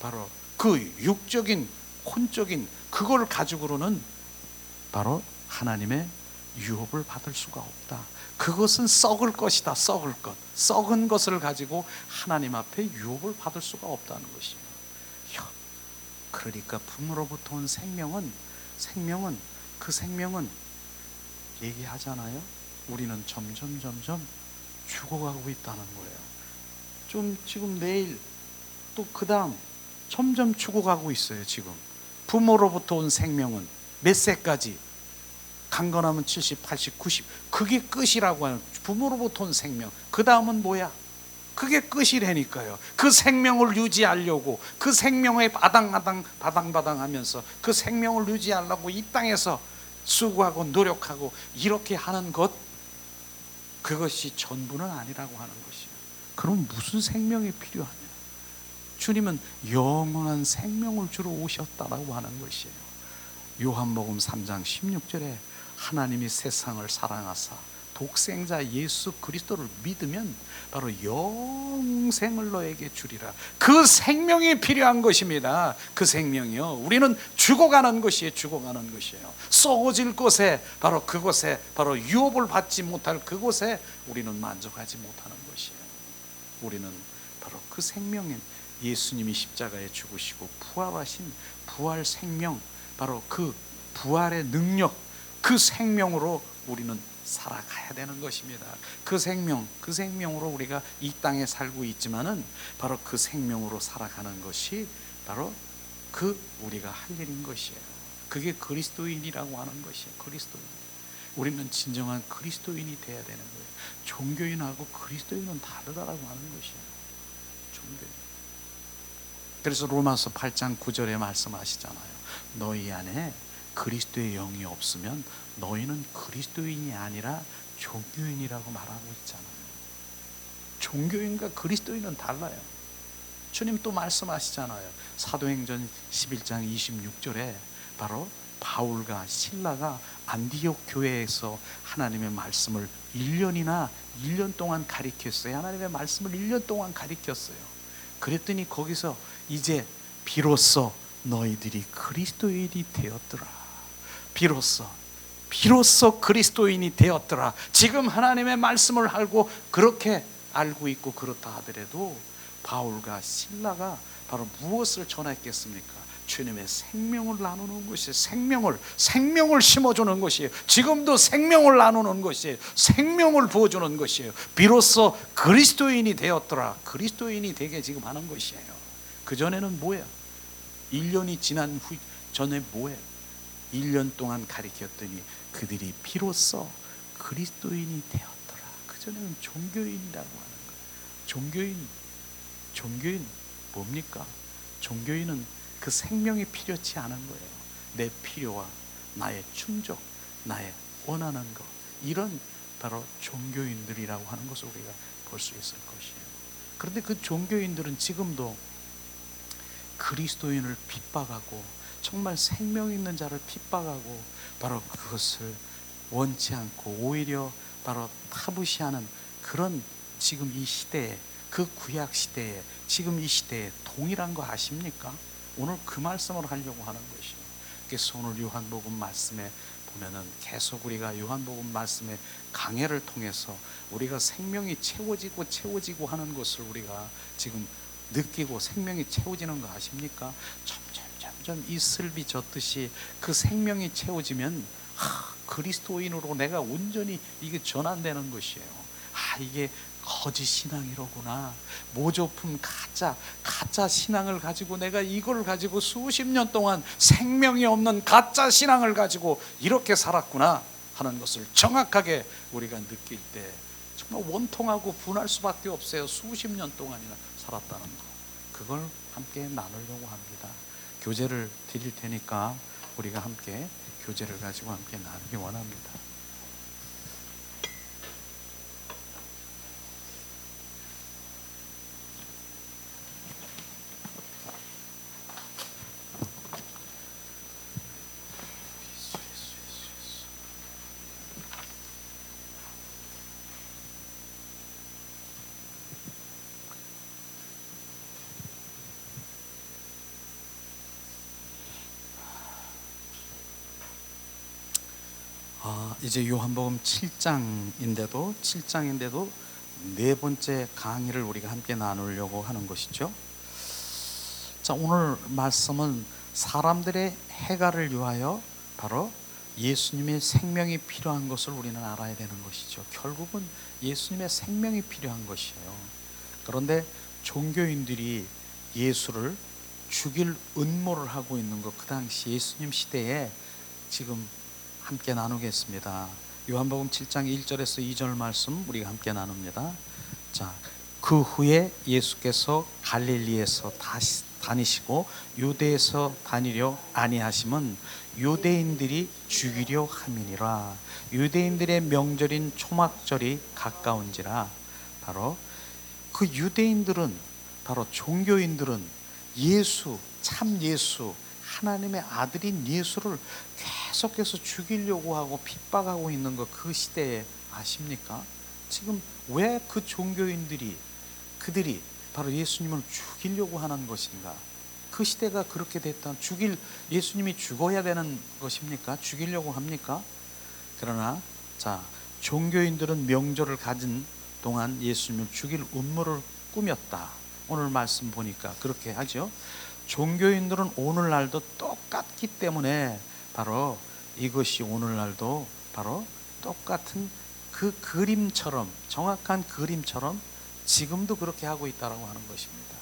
바로 그 육적인 혼적인 그걸 가지고는 바로 하나님의 유업을 받을 수가 없다. 그것은 썩을 것이다. 썩을 것, 썩은 것을 가지고 하나님 앞에 유업을 받을 수가 없다는 것이에요. 그러니까 부모로부터 온 생명은 그 생명은 얘기하잖아요. 우리는 점점 죽어가고 있다는 거예요. 좀 지금 내일 또 그 다음 점점 죽어가고 있어요. 지금 부모로부터 온 생명은 몇 세까지? 강건하면 70, 80, 90 그게 끝이라고 하는 부모로부터 온 생명. 그 다음은 뭐야? 그게 끝이라니까요. 그 생명을 유지하려고 그 생명에 바당바당하면서 그 생명을 유지하려고 이 땅에서 수고하고 노력하고 이렇게 하는 것, 그것이 전부는 아니라고 하는 것이에요. 그럼 무슨 생명이 필요하냐? 주님은 영원한 생명을 주러 오셨다라고 하는 것이에요. 요한복음 3장 16절에 하나님이 세상을 사랑하사 독생자 예수 그리스도를 믿으면 바로 영생을 너에게 주리라. 그 생명이 필요한 것입니다. 그 생명이요. 우리는 죽어가는 것이에요. 죽어가는 것이에요. 썩어질 곳에 바로 그곳에 바로 유업을 받지 못할 그곳에 우리는 만족하지 못하는 것이에요. 우리는 바로 그 생명인 예수님이 십자가에 죽으시고 부활하신 부활 생명, 바로 그 부활의 능력, 그 생명으로 우리는 살아가야 되는 것입니다. 그 생명으로 우리가 이 땅에 살고 있지만은 바로 그 생명으로 살아가는 것이 바로 그 우리가 할 일인 것이에요. 그게 그리스도인이라고 하는 것이에요. 그리스도인. 우리는 진정한 그리스도인이 돼야 되는 거예요. 종교인하고 그리스도인은 다르다라고 하는 것이에요. 종교인. 그래서 로마서 8장 9절에 말씀하시잖아요. 너희 안에 그리스도의 영이 없으면 너희는 그리스도인이 아니라 종교인이라고 말하고 있잖아요. 종교인과 그리스도인은 달라요. 주님 또 말씀하시잖아요. 사도행전 11장 26절에 바로 바울과 실라가 안디옥 교회에서 하나님의 말씀을 1년 동안 가르쳤어요. 하나님의 말씀을 1년 동안 가르쳤어요. 그랬더니 거기서 이제 비로소 너희들이 그리스도인이 되었더라. 비로소 그리스도인이 되었더라. 지금 하나님의 말씀을 알고 그렇게 알고 있고 그렇다 하더라도 바울과 실라가 바로 무엇을 전했겠습니까? 주님의 생명을 나누는 것이에요. 생명을 심어주는 것이에요. 지금도 생명을 나누는 것이에요. 생명을 부어주는 것이에요. 비로소 그리스도인이 되었더라. 그리스도인이 되게 지금 하는 것이에요. 그전에는 뭐야? 1년이 지난 후 전에 뭐예요? 1년 동안 가르쳤더니 그들이 비로소 그리스도인이 되었더라. 그전에는 종교인이라고 하는 거예요. 종교인 뭡니까? 종교인은 그 생명이 필요치 않은 거예요. 내 필요와 나의 충족, 나의 원하는 것, 이런 바로 종교인들이라고 하는 것을 우리가 볼 수 있을 것이에요. 그런데 그 종교인들은 지금도 그리스도인을 핍박하고 정말 생명 있는 자를 핍박하고 바로 그것을 원치 않고 오히려 바로 타부시하는 그런 지금 이 시대에, 그 구약 시대에 지금 이 시대에 동일한 거 아십니까? 오늘 그 말씀을 하려고 하는 것이에요. 그래서 오늘 요한복음 말씀에 보면은 계속 우리가 요한복음 말씀의 강해를 통해서 우리가 생명이 채워지고 하는 것을 우리가 지금 느끼고 생명이 채워지는 거 아십니까? 점점 이슬비 젖듯이 그 생명이 채워지면 그리스도인으로 내가 온전히 이게 전환되는 것이에요. 이게 거짓 신앙이로구나. 모조품 가짜 신앙을 가지고 내가 이걸 가지고 수십 년 동안 생명이 없는 가짜 신앙을 가지고 이렇게 살았구나 하는 것을 정확하게 우리가 느낄 때 정말 원통하고 분할 수밖에 없어요. 수십 년 동안이나 살았다는 거. 그걸 함께 나누려고 합니다. 교제를 드릴 테니까 우리가 함께 교제를 가지고 함께 나누기 원합니다. 이제 요한복음 7장인데도 네 번째 강의를 우리가 함께 나누려고 하는 것이죠. 자, 오늘 말씀은 사람들의 해갈을 위하여 바로 예수님의 생명이 필요한 것을 우리는 알아야 되는 것이죠. 결국은 예수님의 생명이 필요한 것이에요. 그런데 종교인들이 예수를 죽일 음모를 하고 있는 것, 그 당시 예수님 시대에 지금 함께 나누겠습니다. 요한복음 7장 1절에서 2절 말씀 우리가 함께 나눕니다. 자, 그 후에 예수께서 갈릴리에서 다시 다니시고 유대에서 다니려 아니하심은 유대인들이 죽이려 함이니라. 유대인들의 명절인 초막절이 가까운지라. 바로 그 유대인들은, 바로 종교인들은 예수, 참 예수, 하나님의 아들인 예수를 계속해서 죽이려고 하고 핍박하고 있는 거, 그 시대에 아십니까? 지금 왜 그 종교인들이, 그들이 바로 예수님을 죽이려고 하는 것인가? 그 시대가 그렇게 됐다. 예수님이 죽어야 되는 것입니까? 죽이려고 합니까? 그러나 자, 종교인들은 명절을 가진 동안 예수님을 죽일 음모를 꾸몄다. 오늘 말씀 보니까 그렇게 하죠. 종교인들은 오늘날도 똑같기 때문에 바로 이것이 오늘날도 바로 똑같은 그 그림처럼, 정확한 그림처럼 지금도 그렇게 하고 있다라고 하는 것입니다.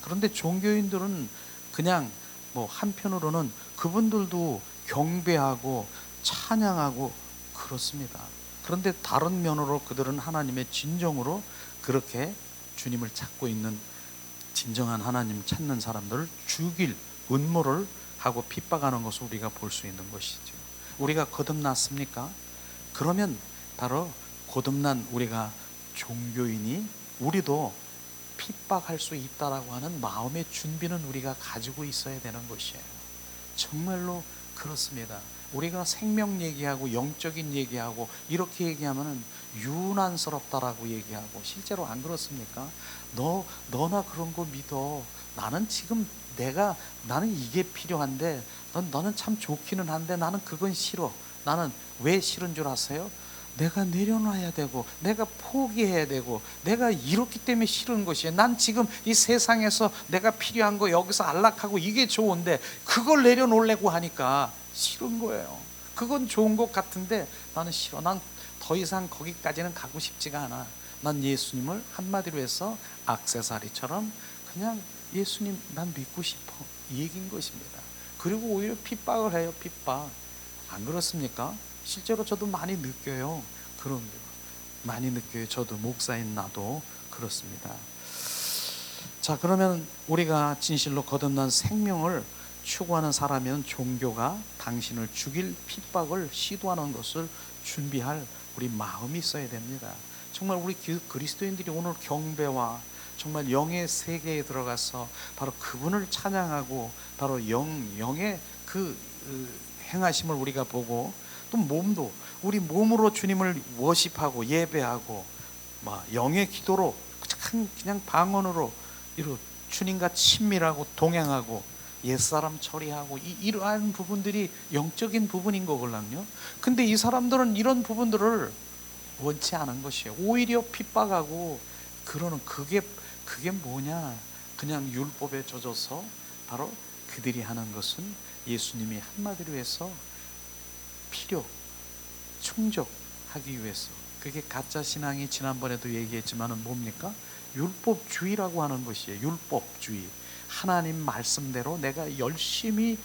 그런데 종교인들은 그냥 한편으로는 그분들도 경배하고 찬양하고 그렇습니다. 그런데 다른 면으로 그들은 하나님의 진정으로 그렇게 주님을 찾고 있는, 진정한 하나님 찾는 사람들을 죽일 음모를 하고 핍박하는 것을 우리가 볼 수 있는 것이죠. 우리가 거듭났습니까? 그러면 바로 거듭난 우리가 종교인이 우리도 핍박할 수 있다라고 하는 마음의 준비는 우리가 가지고 있어야 되는 것이에요. 정말로 그렇습니다. 우리가 생명 얘기하고 영적인 얘기하고 이렇게 얘기하면 유난스럽다라고 얘기하고, 실제로 안 그렇습니까? 너나 그런 거 믿어. 나는 지금 나는 이게 필요한데 너는 참 좋기는 한데 나는 그건 싫어. 나는 왜 싫은 줄 아세요? 내가 내려놔야 되고 내가 포기해야 되고 내가 이렇기 때문에 싫은 것이에요. 난 지금 이 세상에서 내가 필요한 거 여기서 안락하고 이게 좋은데 그걸 내려놓으려고 하니까 싫은 거예요. 그건 좋은 것 같은데 나는 싫어. 난 더 이상 거기까지는 가고 싶지가 않아. 난 예수님을 한마디로 해서 액세서리처럼 그냥 예수님 난 믿고 싶어, 이 얘기인 것입니다. 그리고 오히려 핍박을 해요. 핍박. 안 그렇습니까? 실제로 저도 많이 느껴요. 그런 거 많이 느껴요. 저도 목사인 나도 그렇습니다. 자, 그러면 우리가 진실로 거듭난 생명을 추구하는 사람이면 종교가 당신을 죽일 핍박을 시도하는 것을 준비할 우리 마음이 있어야 됩니다. 정말 우리 그리스도인들이 오늘 경배와 정말 영의 세계에 들어가서 바로 그분을 찬양하고 바로 영의 그 행하심을 우리가 보고, 또 우리 몸으로 주님을 워십하고 예배하고 영의 기도로 그냥 방언으로 주님과 친밀하고 동행하고 옛사람 처리하고 이러한 부분들이 영적인 부분인 거걸랑요. 근데 이 사람들은 이런 부분들을 원치 않은 것이에요. 오히려 핍박하고 그러는 그게 뭐냐? 그냥 율법에 젖어서 바로 그들이 하는 것은 예수님이 한마디로 해서 필요, 충족하기 위해서. 그게 가짜 신앙이 지난번에도 얘기했지만은 뭡니까? 율법주의라고 하는 것이에요. 율법주의. 하나님 말씀대로 내가 열심히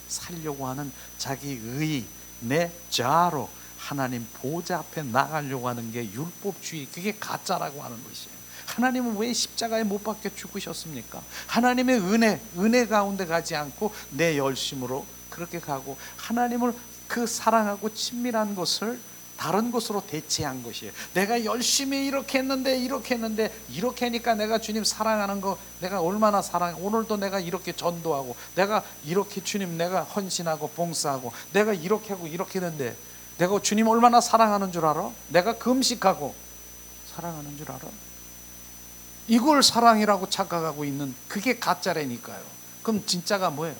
살려고 하는 자기의 내 자아로 하나님 보좌 앞에 나가려고 하는 게 율법주의. 그게 가짜라고 하는 것이에요. 하나님은 왜 십자가에 못 박혀 죽으셨습니까? 하나님의 은혜 가운데 가지 않고 내 열심으로 그렇게 가고, 하나님을 그 사랑하고 친밀한 것을 다른 것으로 대체한 것이에요. 내가 열심히 이렇게 했는데 이렇게 하니까 내가 주님 사랑하는 거 내가 얼마나 사랑해. 오늘도 내가 이렇게 전도하고 내가 이렇게 주님 내가 헌신하고 봉사하고 내가 이렇게 하고 이렇게 했는데 내가 주님 얼마나 사랑하는 줄 알아? 내가 금식하고 사랑하는 줄 알아? 이걸 사랑이라고 착각하고 있는 그게 가짜라니까요. 그럼 진짜가 뭐예요?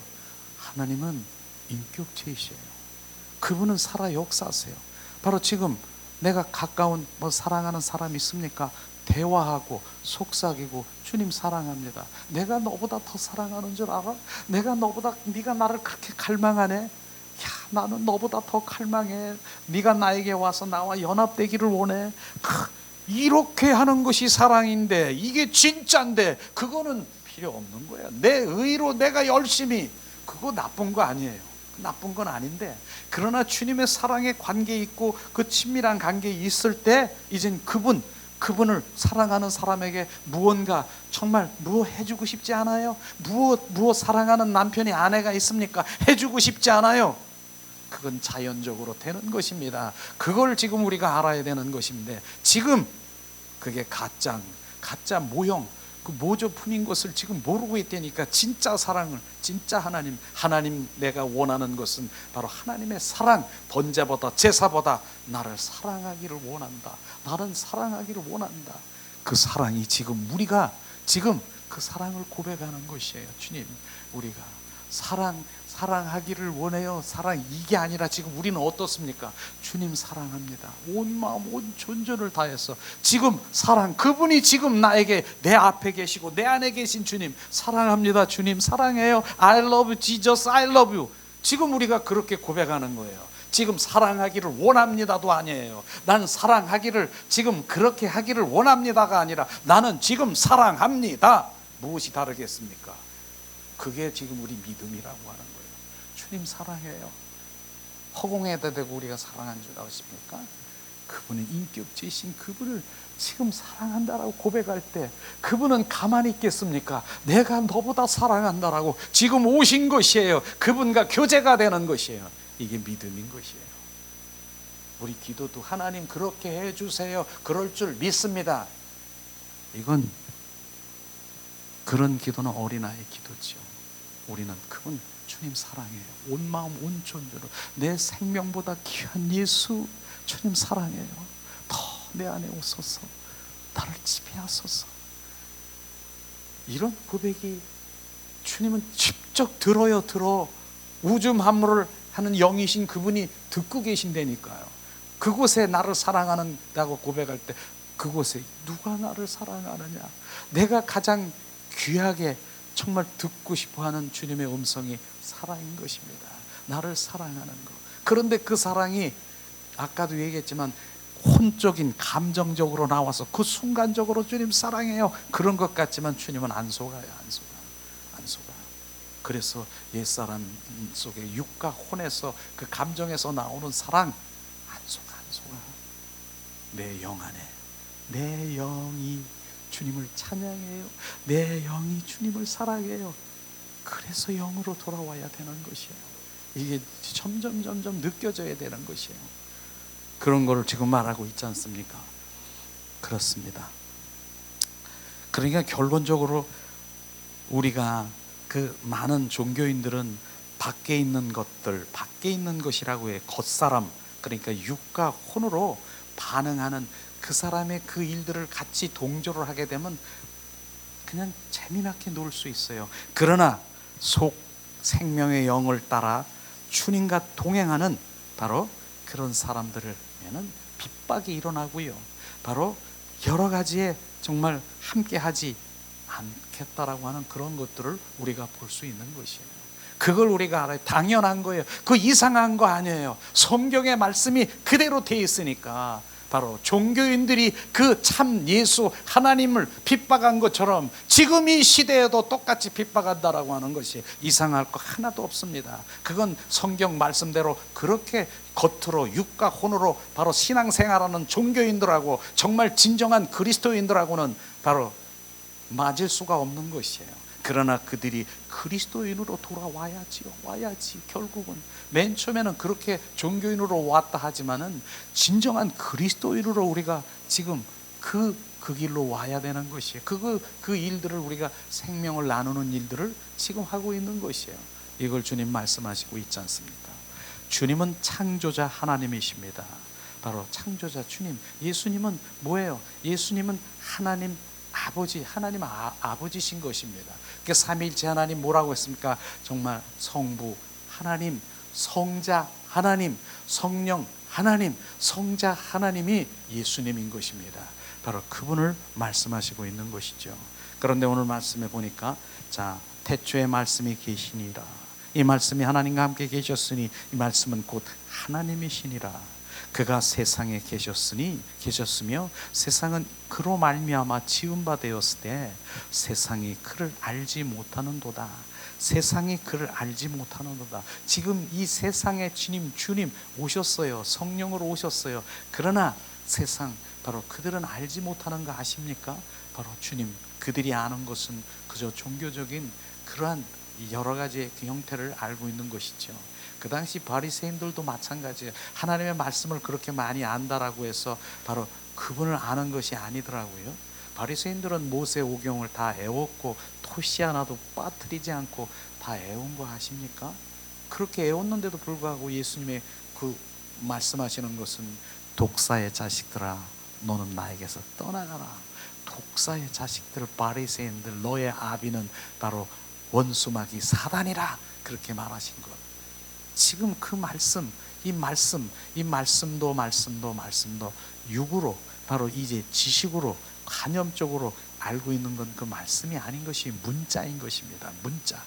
하나님은 인격체이시에요. 그분은 살아 역사하세요. 바로 지금 내가 가까운 사랑하는 사람이 있습니까? 대화하고 속삭이고 주님 사랑합니다. 내가 너보다 더 사랑하는 줄 알아? 네가 나를 그렇게 갈망하네? 야, 나는 너보다 더 갈망해. 네가 나에게 와서 나와 연합되기를 원해. 이렇게 하는 것이 사랑인데, 이게 진짜인데 그거는 필요 없는 거야. 내 의로 내가 열심히, 그거 나쁜 거 아니에요. 나쁜 건 아닌데, 그러나 주님의 사랑의 관계 있고 그 친밀한 관계에 있을 때 이젠 그분을 사랑하는 사람에게 무언가 정말 해주고 싶지 않아요? 무엇 사랑하는 남편이 아내가 있습니까? 해주고 싶지 않아요? 그건 자연적으로 되는 것입니다. 그걸 지금 우리가 알아야 되는 것인데, 지금 그게 가짜 모형, 그 모조품인 것을 지금 모르고 있다니까. 진짜 사랑을, 진짜 하나님 내가 원하는 것은 바로 하나님의 사랑, 번제보다 제사보다 나를 사랑하기를 원한다. 나는 사랑하기를 원한다. 그 사랑이 지금 우리가 지금 그 사랑을 고백하는 것이에요. 주님, 우리가 사랑하기를 원해요. 사랑, 이게 아니라 지금 우리는 어떻습니까? 주님 사랑합니다. 온 마음 온 존재를 다해서 지금 사랑, 그분이 지금 나에게 내 앞에 계시고 내 안에 계신 주님 사랑합니다. 주님 사랑해요. I love Jesus, I love you. 지금 우리가 그렇게 고백하는 거예요. 지금 사랑하기를 원합니다도 아니에요. 나는 사랑하기를 지금 그렇게 하기를 원합니다가 아니라 나는 지금 사랑합니다. 무엇이 다르겠습니까? 그게 지금 우리 믿음이라고 하는 거예요. 주님 사랑해요. 허공에다 대고 우리가 사랑한 줄 아십니까? 그분은 인격체이신 그분을 지금 사랑한다라고 고백할 때 그분은 가만히 있겠습니까? 내가 너보다 사랑한다라고 지금 오신 것이에요. 그분과 교제가 되는 것이에요. 이게 믿음인 것이에요. 우리 기도도 하나님 그렇게 해주세요, 그럴 줄 믿습니다. 이건 그런 기도는 어린아이 기도죠. 우리는 그분 주님 사랑해요. 온 마음 온 존재로 내 생명보다 귀한 예수 주님 사랑해요. 더 내 안에 오소서, 나를 지배하소서. 이런 고백이 주님은 직접 들어요. 우주 만물을 하는 영이신 그분이 듣고 계신다니까요. 그곳에 나를 사랑하는다고 고백할 때 그곳에 누가 나를 사랑하느냐, 내가 가장 귀하게 정말 듣고 싶어하는 주님의 음성이 사랑인 것입니다. 나를 사랑하는 것. 그런데 그 사랑이 아까도 얘기했지만 혼적인 감정적으로 나와서 그 순간적으로 주님 사랑해요 그런 것 같지만 주님은 안 속아요. 안 속아요. 그래서 옛사람 속에 육과 혼에서 그 감정에서 나오는 사랑 안 속아. 내 영 안에 내 영이 주님을 찬양해요. 내 영이 주님을 사랑해요. 그래서 영으로 돌아와야 되는 것이에요. 이게 점점 느껴져야 되는 것이에요. 그런 거를 지금 말하고 있지 않습니까? 그렇습니다. 그러니까 결론적으로 우리가 그 많은 종교인들은 밖에 있는 것이라고 해. 겉사람, 그러니까 육과 혼으로 반응하는 그 사람의 그 일들을 같이 동조를 하게 되면 그냥 재미나게 놀 수 있어요. 그러나 속 생명의 영을 따라 주님과 동행하는 바로 그런 사람들에게는 핍박이 일어나고요. 바로 여러 가지에 정말 함께하지 않겠다라고 하는 그런 것들을 우리가 볼 수 있는 것이에요. 그걸 우리가 알아요. 당연한 거예요. 그 이상한 거 아니에요. 성경의 말씀이 그대로 돼 있으니까. 바로 종교인들이 그 참 예수 하나님을 핍박한 것처럼 지금 이 시대에도 똑같이 핍박한다라고 하는 것이 이상할 거 하나도 없습니다. 그건 성경 말씀대로 그렇게 겉으로 육과 혼으로 바로 신앙생활하는 종교인들하고 정말 진정한 그리스도인들하고는 바로 맞을 수가 없는 것이에요. 그러나 그들이 그리스도인으로 와야지. 결국은 맨 처음에는 그렇게 종교인으로 왔다 하지만은 진정한 그리스도인으로 우리가 지금 그 길로 와야 되는 것이에요. 그 일들을 우리가 생명을 나누는 일들을 지금 하고 있는 것이에요. 이걸 주님 말씀하시고 있지 않습니까? 주님은 창조자 하나님이십니다. 바로 창조자 주님. 예수님은 뭐예요? 예수님은 하나님 아버지신 것입니다. 그러니까 삼위일체 하나님 뭐라고 했습니까? 정말 성부 하나님, 성자 하나님, 성령 하나님, 성자 하나님이 예수님인 것입니다. 바로 그분을 말씀하시고 있는 것이죠. 그런데 오늘 말씀에 보니까 자, 태초에 말씀이 계시니라. 이 말씀이 하나님과 함께 계셨으니 이 말씀은 곧 하나님이시니라. 그가 세상에 계셨으며 세상은 그로 말미암아 지은 바 되었을 때 세상이 그를 알지 못하는도다. 세상이 그를 알지 못하는도다. 지금 이 세상에 주님 오셨어요. 성령으로 오셨어요. 그러나 세상, 바로 그들은 알지 못하는 거 아십니까? 바로 주님, 그들이 아는 것은 그저 종교적인 그러한 여러 가지의 그 형태를 알고 있는 것이죠. 그 당시 바리새인들도 마찬가지예요. 하나님의 말씀을 그렇게 많이 안다라고 해서 바로 그분을 아는 것이 아니더라고요. 바리새인들은 모세 오경을 다 애웠고 토시 하나도 빠뜨리지 않고 다 애운 거 아십니까? 그렇게 애웠는데도 불구하고 예수님의 그 말씀하시는 것은 독사의 자식들아, 너는 나에게서 떠나가라. 독사의 자식들, 바리새인들, 너의 아비는 바로 원수마귀 사단이라, 그렇게 말하신 것. 지금 그 말씀, 이 말씀도 육으로, 바로 이제 지식으로 간접적으로 알고 있는 건 그 말씀이 아닌 것이 문자인 것입니다. 문자.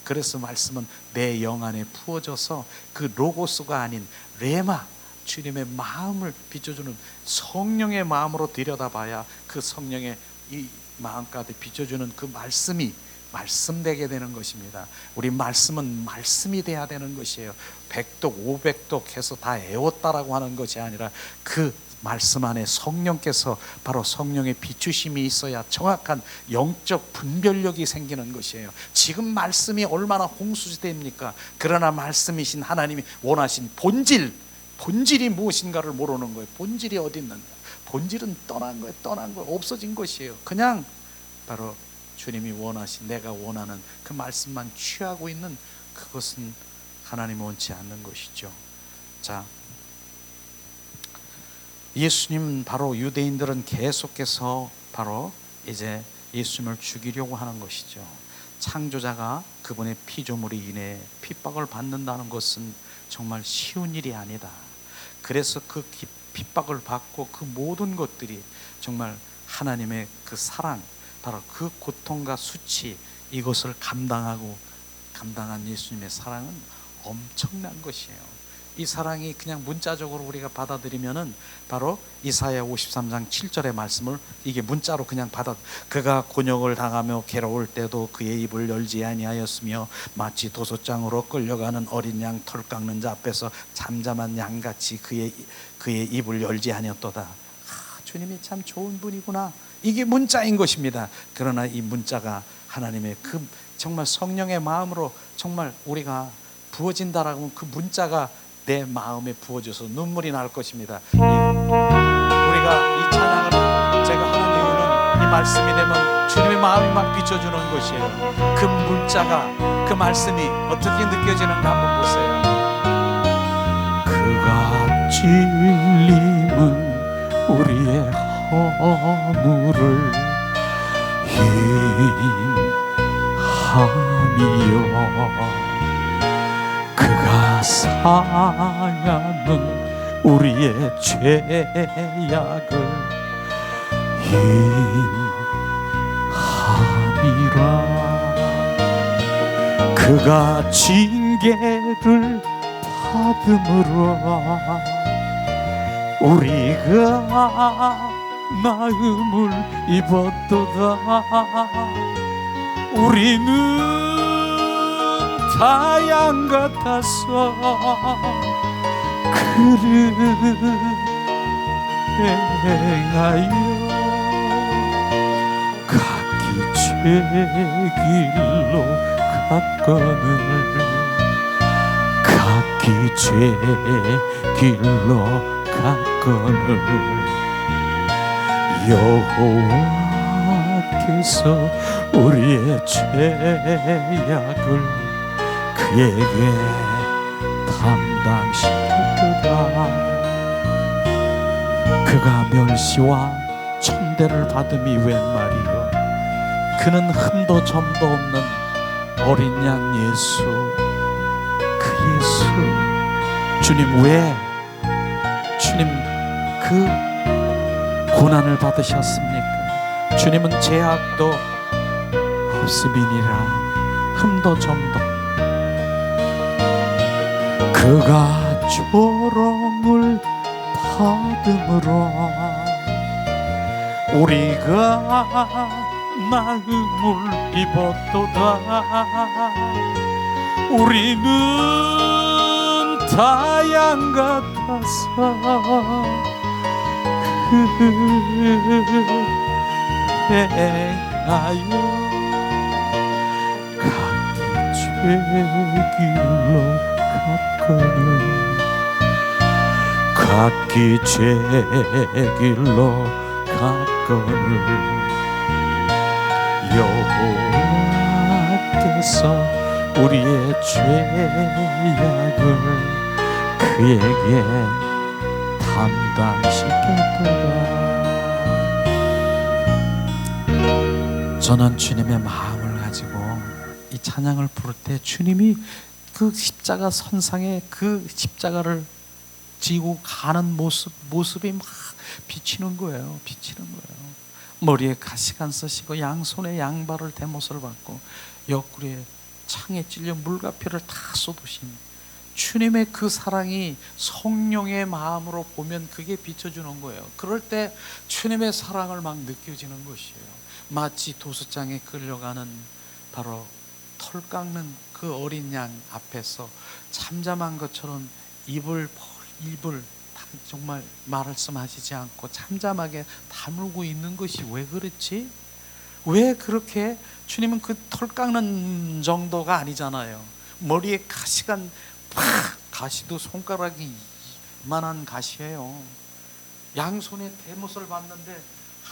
그래서 말씀은 내 영 안에 부어져서 그 로고스가 아닌 레마, 주님의 마음을 비춰주는 성령의 마음으로 들여다봐야 그 성령의 이 마음까지 비춰주는 그 말씀이 말씀되게 되는 것입니다. 우리 말씀은 말씀이 돼야 되는 것이에요. 100독 500독 해서 다 애웠다라고 하는 것이 아니라 그 말씀 안에 성령께서, 바로 성령의 비추심이 있어야 정확한 영적 분별력이 생기는 것이에요. 지금 말씀이 얼마나 홍수됩니까? 그러나 말씀이신 하나님이 원하신 본질이 무엇인가를 모르는 거예요. 본질이 어디 있는가? 본질은 떠난 거예요. 없어진 것이에요. 그냥 바로 주님이 원하신, 내가 원하는 그 말씀만 취하고 있는, 그것은 하나님이 원치 않는 것이죠. 자, 예수님, 바로 유대인들은 계속해서 바로 이제 예수님을 죽이려고 하는 것이죠. 창조자가 그분의 피조물이 인해 핍박을 받는다는 것은 정말 쉬운 일이 아니다. 그래서 그 핍박을 받고 그 모든 것들이 정말 하나님의 그 사랑, 바로 그 고통과 수치, 이것을 감당한 예수님의 사랑은 엄청난 것이에요. 이 사랑이 그냥 문자적으로 우리가 받아들이면은 바로 이사야 53장 7절의 말씀을 이게 문자로 그냥 그가 곤욕을 당하며 괴로울 때도 그의 입을 열지 아니하였으며 마치 도소장으로 끌려가는 어린 양 털 깎는 자 앞에서 잠잠한 양같이 그의 입을 열지 아니었도다. 주님이 참 좋은 분이구나. 이게 문자인 것입니다. 그러나 이 문자가 하나님의 그 정말 성령의 마음으로 정말 우리가 부어진다라고 하면 그 문자가 내 마음에 부어져서 눈물이 날 것입니다. 우리가 이 찬양을 제가 하는 이유는 이 말씀이 되면 주님의 마음이 막 비춰주는 것이에요. 그 문자가, 그 말씀이 어떻게 느껴지는가 한번 보세요. 그가 찔림은 우리의 허물을 힘함이요, 그가 사하는 우리의 죄악을 인함이라. 그가 징계를 받음으로 우리가 나음을 입었도다. 우리는 다 양 같아서 그를 행하여 각기 제 길로 갔거늘, 각기 제 길로 갔거늘. 여호와께서 우리의 죄악을 그에게 담당시켰도다. 그가 멸시와 천대를 받음이 웬 말이요, 그는 흠도 점도 없는 어린 양 예수, 그 예수. 주님, 왜 주님 그 고난을 받으셨습니까? 주님은 죄악도 없음이니라 흠도 점도 그가 조롱을 받음으로 우리가 나음을 입었도다. 우리는 다 양 같아서 행하여 각기 죄길로 갔거늘 각기 죄길로 갔거늘 여호와께서 우리의 죄악을 그에게 담당시켰도다. 저는 주님의 마음을 가지고 이 찬양을 부를 때 주님이 그 십자가 선상에 그 십자가를 지고 가는 모습이 막 비치는 거예요. 비치는 거예요. 머리에 가시관 쓰시고 양손에 양발을 대못을 받고 옆구리에 창에 찔려 물과 피를 다 쏟으신 주님의 그 사랑이 성령의 마음으로 보면 그게 비춰주는 거예요. 그럴 때 주님의 사랑을 막 느껴지는 것이에요. 마치 도수장에 끌려가는 바로 털 깎는 그 어린 양 앞에서 잠잠한 것처럼 입을 정말 말씀하시지 않고 잠잠하게 다물고 있는 것이 왜 그렇지? 왜 그렇게? 주님은 그 털 깎는 정도가 아니잖아요. 머리에 가시가 가시도 손가락이 이만한 가시예요. 양손에 대못을 받는데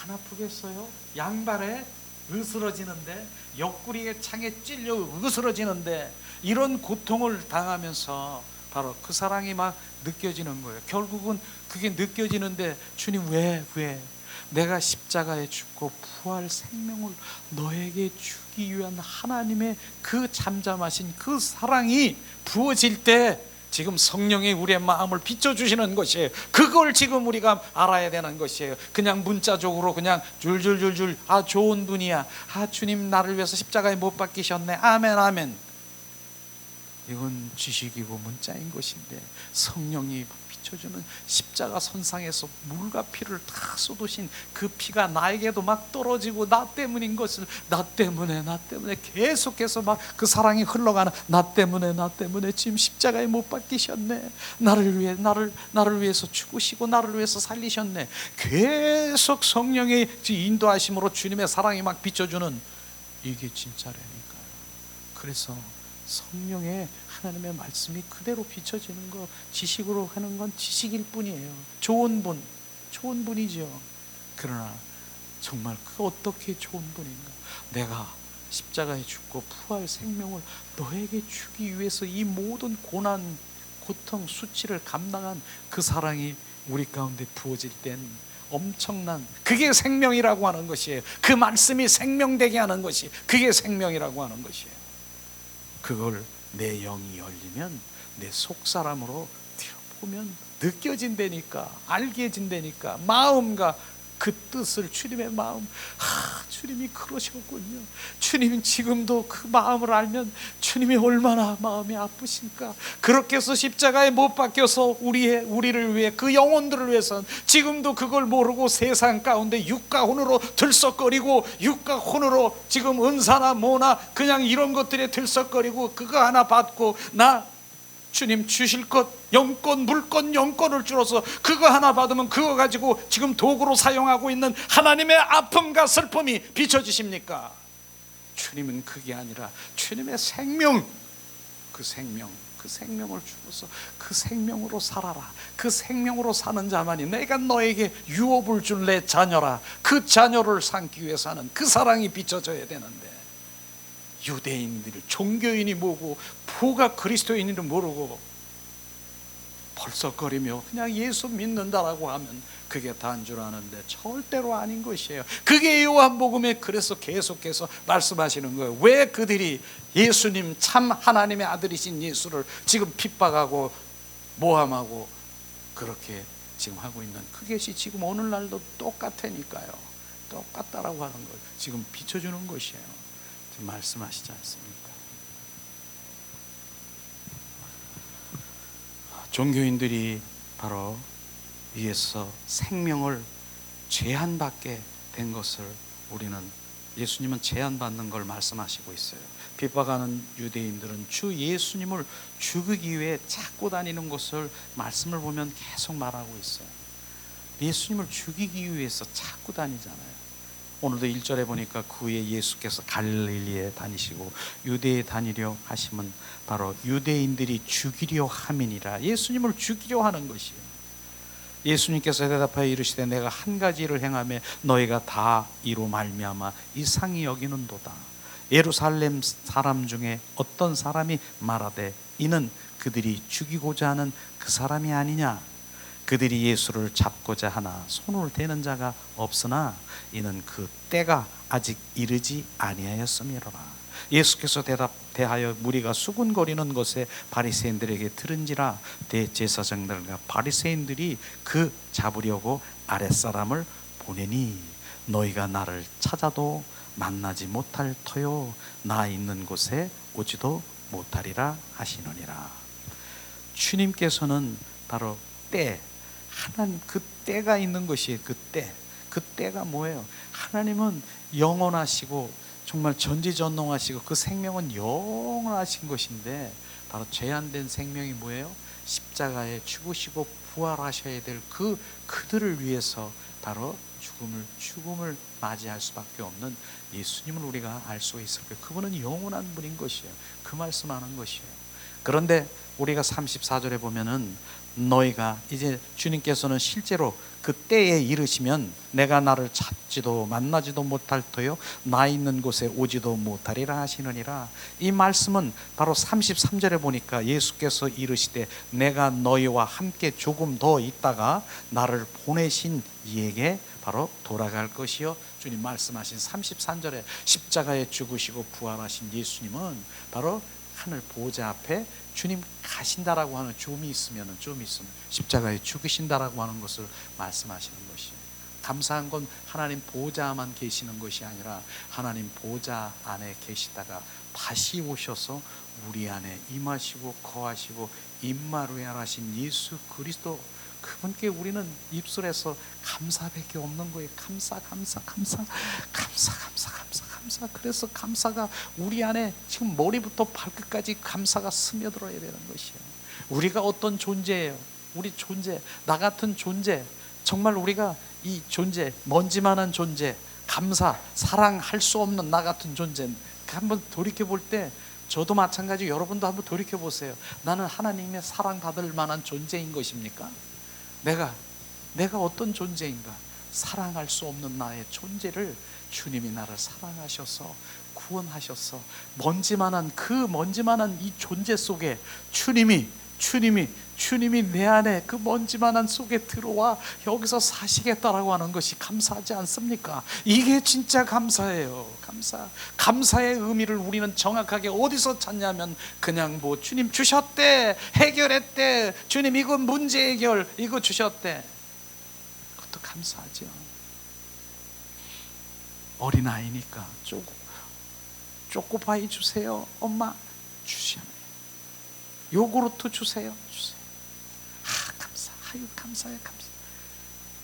안 아프겠어요? 양발에 으스러지는데 옆구리에 창에 찔려 으스러지는데 이런 고통을 당하면서 바로 그 사랑이 막 느껴지는 거예요. 결국은 그게 느껴지는데 주님 왜 내가 십자가에 죽고 부활 생명을 너에게 주기 위한 하나님의 그 잠잠하신 그 사랑이 부어질 때 지금 성령이 우리의 마음을 비춰주시는 것이에요. 그걸 지금 우리가 알아야 되는 것이에요. 그냥 문자적으로 그냥 줄줄줄줄 아 좋은 분이야, 아 주님 나를 위해서 십자가에 못 박히셨네, 아멘 아멘, 이건 지식이고 문자인 것인데 성령이 비춰주는 십자가 선상에서 물과 피를 다 쏟으신 그 피가 나에게도 막 떨어지고 나 때문인 것을 나 때문에 계속해서 막 그 사랑이 흘러가는 나 때문에 지금 십자가에 못 박히셨네, 나를 위해서 죽으시고 나를 위해서 살리셨네. 계속 성령의 인도하심으로 주님의 사랑이 막 비춰주는 이게 진짜라니까요. 그래서 성령의 하나님의 말씀이 그대로 비춰지는 거 지식으로 하는 건 지식일 뿐이에요. 좋은 분이죠. 그러나 정말 그 어떻게 좋은 분인가? 내가 십자가에 죽고 부활 생명을 너에게 주기 위해서 이 모든 고난, 고통, 수치를 감당한 그 사랑이 우리 가운데 부어질 땐 엄청난, 그게 생명이라고 하는 것이에요. 그 말씀이 생명되게 하는 것이 그게 생명이라고 하는 것이에요. 그걸 내 영이 열리면 내 속사람으로 들어보면 느껴진다니까, 알게 진다니까. 마음과 그 뜻을, 주님의 마음, 주님이 그러셨군요. 주님은 지금도 그 마음을 알면 주님이 얼마나 마음이 아프실까. 그렇게 해서 십자가에 못 박혀서 우리를 위해, 그 영혼들을 위해서는 지금도 그걸 모르고 세상 가운데 육가혼으로 들썩거리고 육가혼으로 지금 은사나 뭐나 그냥 이런 것들에 들썩거리고 그거 하나 받고 나 주님 주실 것 영권, 물권, 영권을 줄어서 그거 하나 받으면 그거 가지고 지금 도구로 사용하고 있는 하나님의 아픔과 슬픔이 비춰지십니까? 주님은 그게 아니라 주님의 생명, 그 생명을 주어서 그 생명으로 살아라. 그 생명으로 사는 자만이 내가 너에게 유업을 줄 내 자녀라. 그 자녀를 삼기 위해서는 그 사랑이 비춰져야 되는데, 유대인들, 종교인이 뭐고 부가 그리스도인인지 모르고 벌썩거리며 그냥 예수 믿는다라고 하면 그게 다인 줄 아는데 절대로 아닌 것이에요. 그게 요한복음에 그래서 계속해서 말씀하시는 거예요. 왜 그들이 예수님, 참 하나님의 아들이신 예수를 지금 핍박하고 모함하고 그렇게 지금 하고 있는 그것이 지금 오늘날도 똑같으니까요. 똑같다라고 하는 걸 지금 비춰주는 것이에요. 지금 말씀하시지 않습니까? 종교인들이 바로 위에서 생명을 제한받게 된 것을 우리는, 예수님은 제한받는 걸 말씀하시고 있어요. 핍박하는 유대인들은 주 예수님을 죽이기 위해 찾고 다니는 것을 말씀을 보면 계속 말하고 있어요. 예수님을 죽이기 위해서 찾고 다니잖아요. 오늘도 1절에 보니까 그 후에 예수께서 갈릴리에 다니시고 유대에 다니려 하심은 바로 유대인들이 죽이려 함이니라. 예수님을 죽이려 하는 것이에요. 예수님께서 대답하여 이르시되 내가 한 가지 일을 행하며 너희가 다 이로 말미암아 이상히 여기는도다. 예루살렘 사람 중에 어떤 사람이 말하되 이는 그들이 죽이고자 하는 그 사람이 아니냐. 그들이 예수를 잡고자 하나 손을 대는 자가 없으나 이는 그 때가 아직 이르지 아니하였음이로라. 예수께서 대하여 무리가 수군거리는 것에 바리새인들에게 들은지라 대제사장들과 바리새인들이 그 잡으려고 아랫사람을 보내니 너희가 나를 찾아도 만나지 못할 터요 나 있는 곳에 오지도 못하리라 하시느니라. 주님께서는 바로 때, 하나님 그 때가 있는 것이에요. 그 때. 그 때가 뭐예요? 하나님은 영원하시고 정말 전지전능하시고 그 생명은 영원하신 것인데 바로 제한된 생명이 뭐예요? 십자가에 죽으시고 부활하셔야 될 그들을 위해서 바로 죽음을 맞이할 수밖에 없는 예수님을 우리가 알 수 있을 거예요. 그분은 영원한 분인 것이에요. 그 말씀하는 것이에요. 그런데 우리가 34절에 보면은 너희가 이제 주님께서는 실제로 그 때에 이르시면 내가 나를 찾지도 만나지도 못할 터요 나 있는 곳에 오지도 못하리라 하시느니라. 이 말씀은 바로 33절에 보니까 예수께서 이르시되 내가 너희와 함께 조금 더 있다가 나를 보내신 이에게 바로 돌아갈 것이요. 주님 말씀하신 33절에 십자가에 죽으시고 부활하신 예수님은 바로 하늘 보좌 앞에 주님 가신다라고 하는 좀 있으면 십자가에 죽으신다라고 하는 것을 말씀하시는 것이에요. 감사한 건 하나님 보좌만 계시는 것이 아니라 하나님 보좌 안에 계시다가 다시 오셔서 우리 안에 임하시고 거하시고 임마누엘 예수 그리스도, 그분께 우리는 입술에서 감사밖에 없는 거예요. 감사. 그래서 감사가 우리 안에 지금 머리부터 발끝까지 감사가 스며들어야 되는 것이에요. 우리가 어떤 존재예요? 우리 존재, 나 같은 존재, 정말 우리가 이 존재, 먼지만한 존재, 감사, 사랑할 수 없는 나 같은 존재, 한번 돌이켜볼 때 저도 마찬가지, 여러분도 한번 돌이켜보세요. 나는 하나님의 사랑받을 만한 존재인 것입니까? 내가 어떤 존재인가? 사랑할 수 없는 나의 존재를 주님이 나를 사랑하셔서 구원하셔서 먼지만한 이 존재 속에 주님이 내 안에 그 먼지만한 속에 들어와 여기서 사시겠다라고 하는 것이 감사하지 않습니까? 이게 진짜 감사예요. 감사의 의미를 우리는 정확하게 어디서 찾냐면 그냥 주님 주셨대, 해결했대, 주님 이거 문제 해결 이거 주셨대, 그것도 감사하죠. 어린아이니까 초코파이 주세요 엄마, 주시면 요구르트 주세요. 감사해.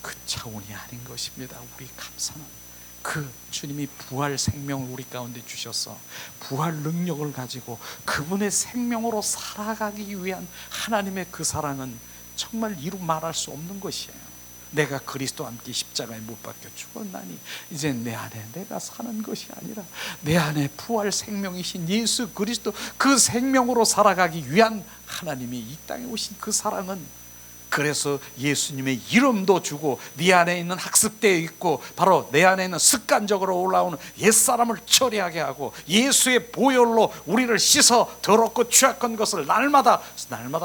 그 차원이 아닌 것입니다. 우리 감사는 그 주님이 부활 생명을 우리 가운데 주셔서 부활 능력을 가지고 그분의 생명으로 살아가기 위한 하나님의 그 사랑은 정말 이루 말할 수 없는 것이에요. 내가 그리스도와 함께 십자가에 못 박혀 죽었나니 이제 내 안에 내가 사는 것이 아니라 내 안에 부활 생명이신 예수 그리스도 그 생명으로 살아가기 위한 하나님이 이 땅에 오신 그 사랑은, 그래서 예수님의 이름도 주고 네 안에 있는 학습대에 있고 바로 내 안에 있는 습관적으로 올라오는 옛사람을 처리하게 하고 예수의 보혈로 우리를 씻어 더럽고 취약한 것을 날마다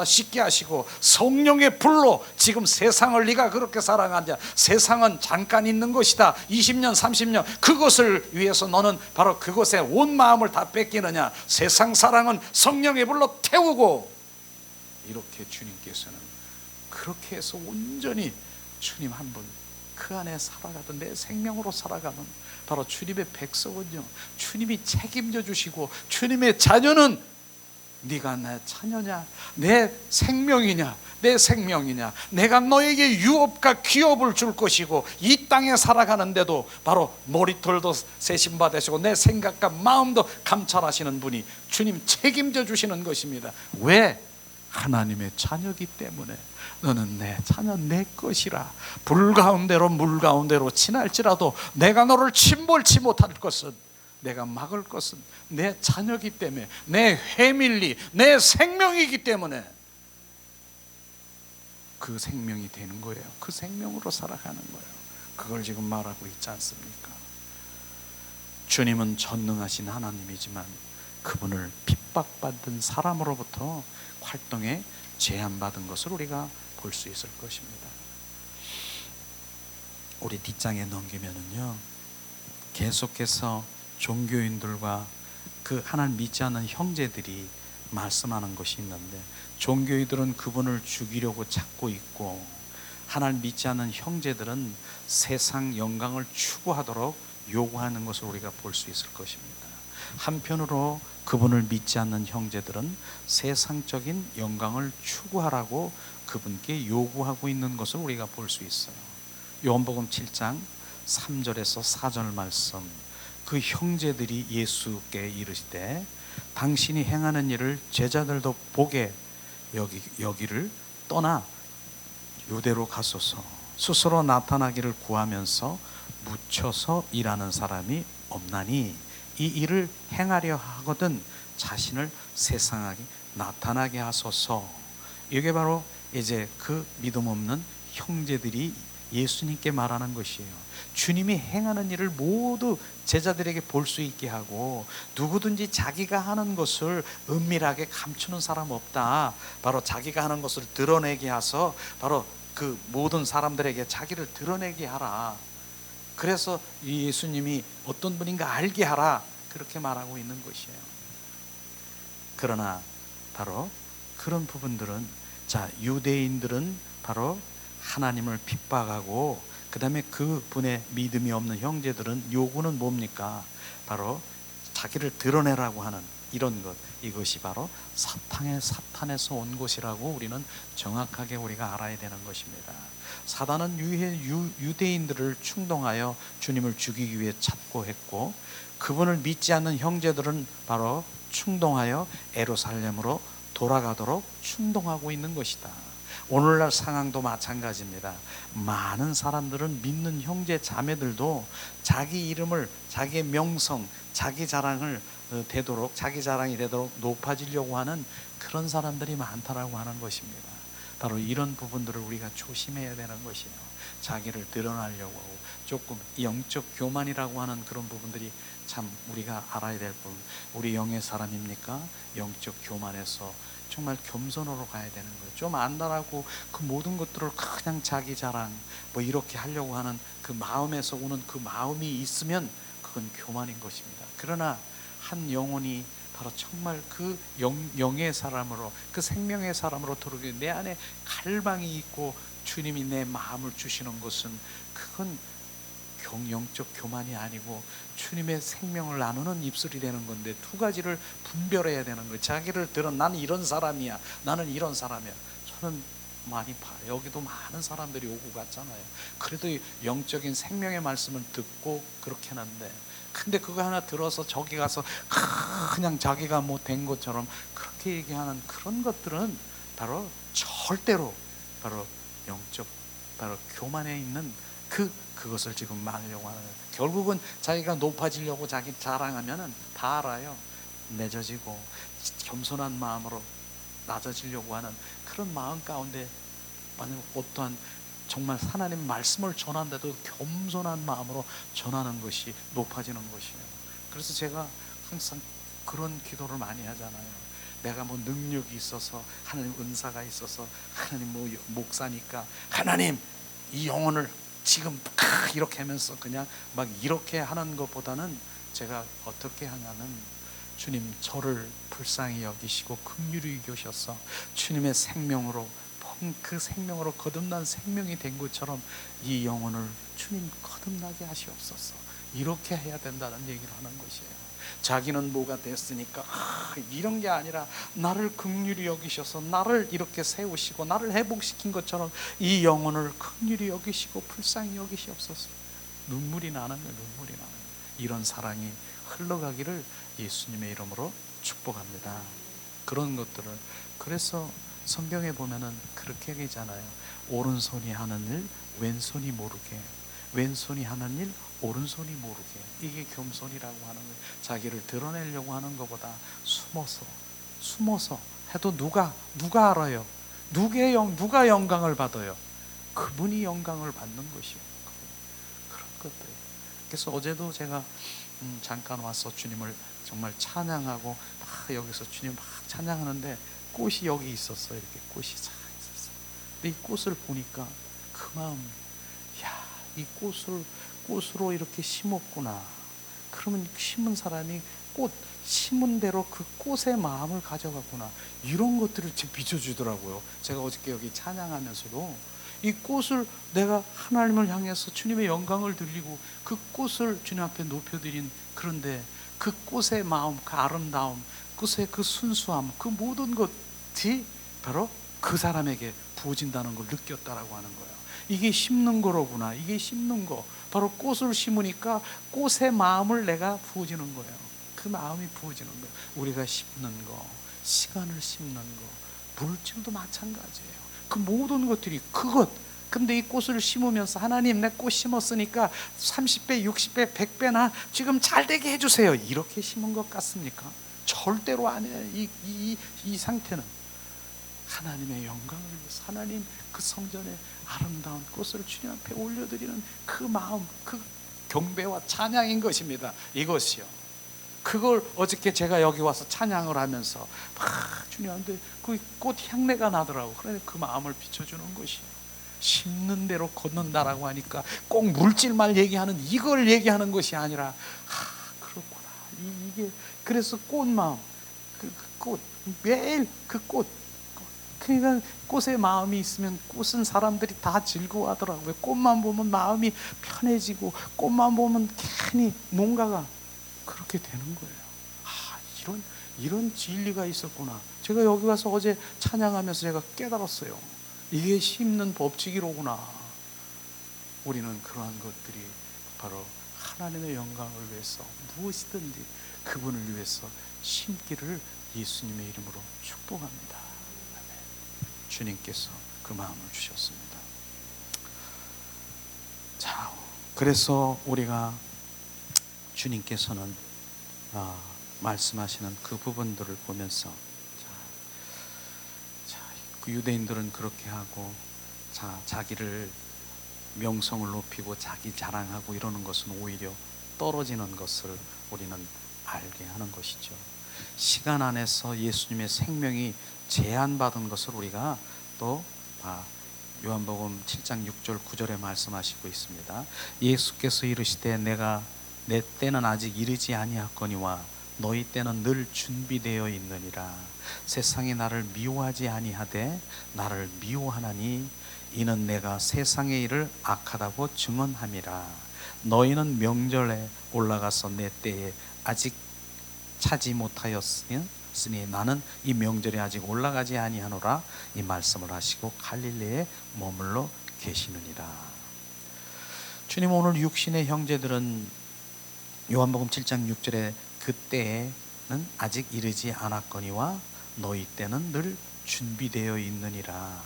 씻게 하시고 성령의 불로 지금 세상을 네가 그렇게 사랑하냐, 세상은 잠깐 있는 것이다, 20년 30년 그것을 위해서 너는 바로 그것에 온 마음을 다 뺏기느냐, 세상 사랑은 성령의 불로 태우고, 이렇게 주님께서는 그렇게 해서 온전히 주님 한 분, 그 안에 살아가던, 내 생명으로 살아가는 바로 주님의 백성은요, 주님이 책임져 주시고, 주님의 자녀는 네가 내 자녀냐, 내 생명이냐, 내 생명이냐, 내가 너에게 유업과 기업을 줄 것이고, 이 땅에 살아가는데도 바로 머리털도 세심 받으시고 내 생각과 마음도 감찰하시는 분이 주님 책임져 주시는 것입니다. 왜? 하나님의 자녀이기 때문에. 너는 내 자녀, 내 것이라. 불 가운데로 물 가운데로 지날지라도 내가 너를 침몰치 못할 것은, 내가 막을 것은 내 자녀이기 때문에, 내 해밀리, 내 생명이기 때문에 그 생명이 되는 거예요. 그 생명으로 살아가는 거예요. 그걸 지금 말하고 있지 않습니까? 주님은 전능하신 하나님이지만 그분을 핍박받은 사람으로부터 활동에 제한받은 것을 우리가 볼 수 있을 것입니다. 우리 뒷장에 넘기면은요, 계속해서 종교인들과 그 하나님 믿지 않는 형제들이 말씀하는 것이 있는데, 종교인들은 그분을 죽이려고 찾고 있고, 하나님 믿지 않는 형제들은 세상 영광을 추구하도록 요구하는 것을 우리가 볼 수 있을 것입니다. 한편으로 그분을 믿지 않는 형제들은 세상적인 영광을 추구하라고 그분께 요구하고 있는 것을 우리가 볼 수 있어요. 요한복음 7장 3절에서 4절 말씀, 그 형제들이 예수께 이르시되 당신이 행하는 일을 제자들도 보게 여기를 떠나 유대로 가소서. 스스로 나타나기를 구하면서 묻혀서 일하는 사람이 없나니 이 일을 행하려 하거든 자신을 세상에 나타나게 하소서. 이게 바로 이제 그 믿음 없는 형제들이 예수님께 말하는 것이에요. 주님이 행하는 일을 모두 제자들에게 볼 수 있게 하고, 누구든지 자기가 하는 것을 은밀하게 감추는 사람 없다. 바로 자기가 하는 것을 드러내게 하서 바로 그 모든 사람들에게 자기를 드러내게 하라. 그래서 이 예수님이 어떤 분인가 알게 하라, 그렇게 말하고 있는 것이에요. 그러나 바로 그런 부분들은, 자, 유대인들은 바로 하나님을 핍박하고, 그 다음에 그 분의 믿음이 없는 형제들은 요구는 뭡니까? 바로 자기를 드러내라고 하는 이런 것, 이것이 바로 사탄에서 온 것이라고 우리는 정확하게 우리가 알아야 되는 것입니다. 사단은 유대인들을 충동하여 주님을 죽이기 위해 찾고 했고, 그분을 믿지 않는 형제들은 바로 충동하여 예루살렘으로 돌아가도록 충동하고 있는 것이다. 오늘날 상황도 마찬가지입니다. 많은 사람들은, 믿는 형제 자매들도 자기 이름을, 자기의 명성, 자기 자랑을 되도록, 자기 자랑이 되도록 높아지려고 하는 그런 사람들이 많다라고 하는 것입니다. 바로 이런 부분들을 우리가 조심해야 되는 것이에요. 자기를 드러나려고 하고, 조금 영적 교만이라고 하는 그런 부분들이 참 우리가 알아야 될 부분. 우리 영의 사람입니까? 영적 교만에서 정말 겸손으로 가야 되는 거예요. 좀 안다라고 그 모든 것들을 그냥 자기 자랑 뭐 이렇게 하려고 하는 그 마음에서 오는 그 마음이 있으면 그건 교만인 것입니다. 그러나 한 영혼이 바로 정말 그 영의 사람으로, 그 생명의 사람으로 들어오게 내 안에 갈망이 있고 주님이 내 마음을 주시는 것은, 그건 영적 교만이 아니고 주님의 생명을 나누는 입술이 되는 건데, 두 가지를 분별해야 되는 거예요. 자기를 들어 나는 이런 사람이야, 나는 이런 사람이야. 저는 많이 봐요. 여기도 많은 사람들이 오고 갔잖아요. 그래도 영적인 생명의 말씀을 듣고 그렇게 하는데, 근데 그거 하나 들어서 저기 가서 그냥 자기가 뭐 된 것처럼 그렇게 얘기하는 그런 것들은 바로 절대로 바로 영적, 바로 교만에 있는 그것을 지금 말하려고 하는 거예요. 결국은 자기가 높아지려고 자기 자랑하면은 다 알아요. 맺어지고 겸손한 마음으로 낮아지려고 하는 그런 마음 가운데, 만약 어떠한 정말 하나님 말씀을 전한데도 겸손한 마음으로 전하는 것이 높아지는 것이에요. 그래서 제가 항상 그런 기도를 많이 하잖아요. 내가 뭐 능력이 있어서, 하나님 은사가 있어서, 하나님 뭐 목사니까 하나님 이 영혼을 지금 이렇게 하면서 그냥 막 이렇게 하는 것보다는 제가 어떻게 하냐면, 주님 저를 불쌍히 여기시고 긍휼히 여기셔서 주님의 생명으로 그 생명으로 거듭난 생명이 된 것처럼 이 영혼을 주님 거듭나게 하시옵소서. 이렇게 해야 된다는 얘기를 하는 것이에요. 자기는 뭐가 됐으니까 이런 게 아니라 나를 긍휼히 여기셔서 나를 이렇게 세우시고 나를 회복시킨 것처럼 이 영혼을 긍휼히 여기시고 불쌍히 여기시옵소서. 눈물이 나는 거예요. 눈물이 나는 거예요. 이런 사랑이 흘러가기를 예수님의 이름으로 축복합니다. 그런 것들을, 그래서 성경에 보면은 그렇게 얘기잖아요. 오른손이 하는 일 왼손이 모르게, 왼손이 하는 일 오른손이 모르게. 이게 겸손이라고 하는 거예요. 자기를 드러내려고 하는 것보다 숨어서 해도 누가 알아요? 누가 영광을 받아요? 그분이 영광을 받는 것이요. 그런 것들. 그래서 어제도 제가 잠깐 와서 주님을 정말 찬양하고 막 여기서 주님 막 찬양하는데 꽃이 여기 있었어요. 이렇게 꽃이 잘 있었어요. 근데 이 꽃을 보니까 그 마음, 야, 이 꽃으로 이렇게 심었구나. 그러면 심은 사람이 꽃 심은 대로 그 꽃의 마음을 가져갔구나. 이런 것들을 비춰주더라고요. 제가 어저께 여기 찬양하면서도 이 꽃을 내가 하나님을 향해서 주님의 영광을 드리고 그 꽃을 주님 앞에 높여드린, 그런데 그 꽃의 마음, 그 아름다움, 꽃의 그 순수함, 그 모든 것이 바로 그 사람에게 부어진다는 걸 느꼈다라고 하는 거예요. 이게 심는 거로구나. 이게 심는 거. 바로 꽃을 심으니까 꽃의 마음을 내가 부어지는 거예요. 그 마음이 부어지는 거예요. 우리가 심는 거, 시간을 심는 거, 물질도 마찬가지예요. 그 모든 것들이 그것. 근데 이 꽃을 심으면서 하나님, 내 꽃 심었으니까 30배, 60배, 100배나 지금 잘 되게 해주세요. 이렇게 심은 것 같습니까? 절대로 아니에요. 이 상태는 하나님의 영광을 위해서, 하나님 그 성전에 아름다운 꽃을 주님 앞에 올려드리는 그 마음, 그 경배와 찬양인 것입니다. 이것이요. 그걸 어저께 제가 여기 와서 찬양을 하면서 막 주님한테 그 꽃 향내가 나더라고. 그래서 그 마음을 비춰주는 것이요. 심는 대로 걷는다라고 하니까 꼭 물질만 얘기하는 이걸 얘기하는 것이 아니라, 그렇구나. 이게 그래서 꽃 마음, 그 꽃, 매일 그 꽃. 그러니까 꽃에 마음이 있으면 꽃은 사람들이 다 즐거워하더라고요. 꽃만 보면 마음이 편해지고 꽃만 보면 괜히 뭔가가 그렇게 되는 거예요. 이런 진리가 있었구나. 제가 여기 와서 어제 찬양하면서 제가 깨달았어요. 이게 심는 법칙이로구나. 우리는 그러한 것들이 바로 하나님의 영광을 위해서 무엇이든지 그분을 위해서 심기를 예수님의 이름으로 축복합니다. 주님께서 그 마음을 주셨습니다. 자, 그래서 우리가 주님께서는 말씀하시는 그 부분들을 보면서, 그 유대인들은 그렇게 하고, 자기를 명성을 높이고 자기 자랑하고 이러는 것은 오히려 떨어지는 것을 우리는 알게 하는 것이죠. 시간 안에서 예수님의 생명이 제한받은 것을 우리가 또 요한복음 7장 6절 9절에 말씀하시고 있습니다. 예수께서 이르시되 내 때는 아직 이르지 아니하거니와 너희 때는 늘 준비되어 있느니라. 세상이 나를 미워하지 아니하되 나를 미워하나니 이는 내가 세상의 일을 악하다고 증언함이라. 너희는 명절에 올라가서 내 때에 아직 차지 못하였으니 나는 이 명절에 아직 올라가지 아니하노라. 이 말씀을 하시고 갈릴리에 머물러 계시느니라. 주님, 오늘 육신의 형제들은 요한복음 7장 6절에 그때에는 아직 이르지 않았거니와 너희 때는 늘 준비되어 있느니라.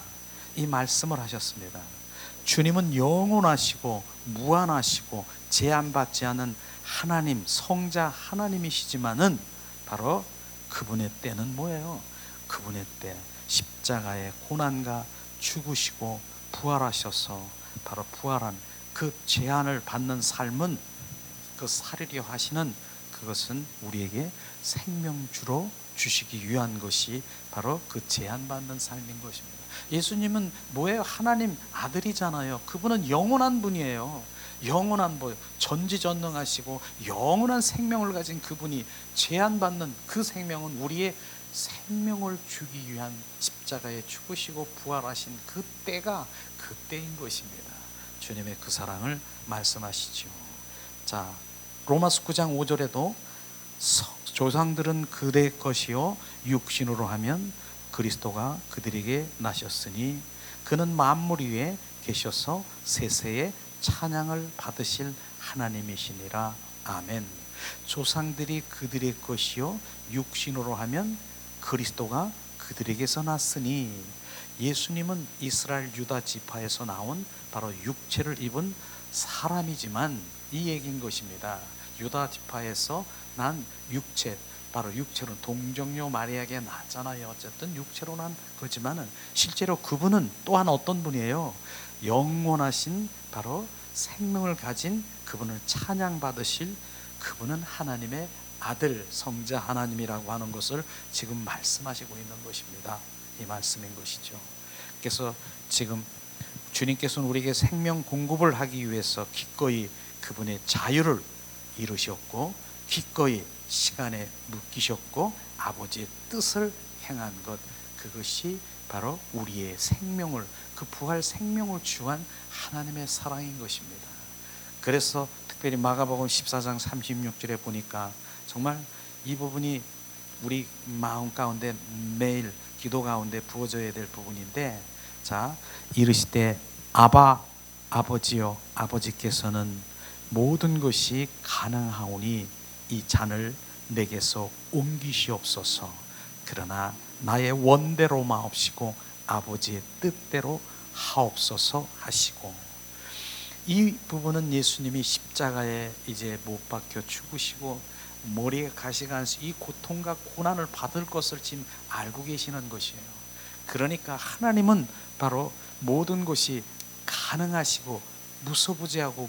이 말씀을 하셨습니다. 주님은 영원하시고 무한하시고 제한받지 않은 하나님, 성자 하나님이시지만은 바로 그분의 때는 뭐예요? 그분의 때 십자가의 고난과 죽으시고 부활하셔서 바로 부활한 그 제한을 받는 삶은, 그 살으려 하시는 그것은 우리에게 생명 주로 주시기 위한 것이 바로 그 제한받는 삶인 것입니다. 예수님은 뭐예요? 하나님 아들이잖아요. 그분은 영원한 분이에요. 영원한 전지전능하시고 영원한 생명을 가진 그분이 제한받는 그 생명은 우리의 생명을 주기 위한 십자가 십자가에 죽으시고 부활하신 그때가 그때인 것입니다. 주님의 그 사랑을 말씀하시죠. 자, 로마서 9장 5절에도 조상들은 그들의 것이요 육신으로 하면 그리스도가 그들에게 나셨으니 그는 만물 위에 계셔서 세세에 찬양을 받으실 하나님이시니라. 아멘. 조상들이 그들의 것이요 육신으로 하면 그리스도가 그들에게서 났으니, 예수님은 이스라엘 유다 지파에서 나온 바로 육체를 입은 사람이지만 이 얘기인 것입니다. 유다 지파에서 난 육체, 바로 육체로 동정녀 마리아에게 낳았잖아요. 어쨌든 육체로 난 거지만은 실제로 그분은 또한 어떤 분이에요? 영원하신 바로 생명을 가진 그분을 찬양받으실 그분은 하나님의 아들, 성자 하나님이라고 하는 것을 지금 말씀하시고 있는 것입니다. 이 말씀인 것이죠. 그래서 지금 주님께서는 우리에게 생명 공급을 하기 위해서 기꺼이 그분의 자유를 이루셨고 기꺼이 시간에 묶이셨고 아버지의 뜻을 행한 것, 그것이 바로 우리의 생명을, 그 부활 생명을 주한 하나님의 사랑인 것입니다. 그래서 특별히 마가복음 14장 36절에 보니까 정말 이 부분이 우리 마음 가운데 매일 기도 가운데 부어져야 될 부분인데, 자, 이르시되 아바 아버지여, 아버지께서는 모든 것이 가능하오니 이 잔을 내게서 옮기시옵소서. 그러나 나의 원대로 마옵시고 아버지의 뜻대로 하옵소서 하시고, 이 부분은 예수님이 십자가에 이제 못 박혀 죽으시고 머리에 가시가 안서 이 고통과 고난을 받을 것을 지금 알고 계시는 것이에요. 그러니까 하나님은 바로 모든 것이 가능하시고 무소부재하고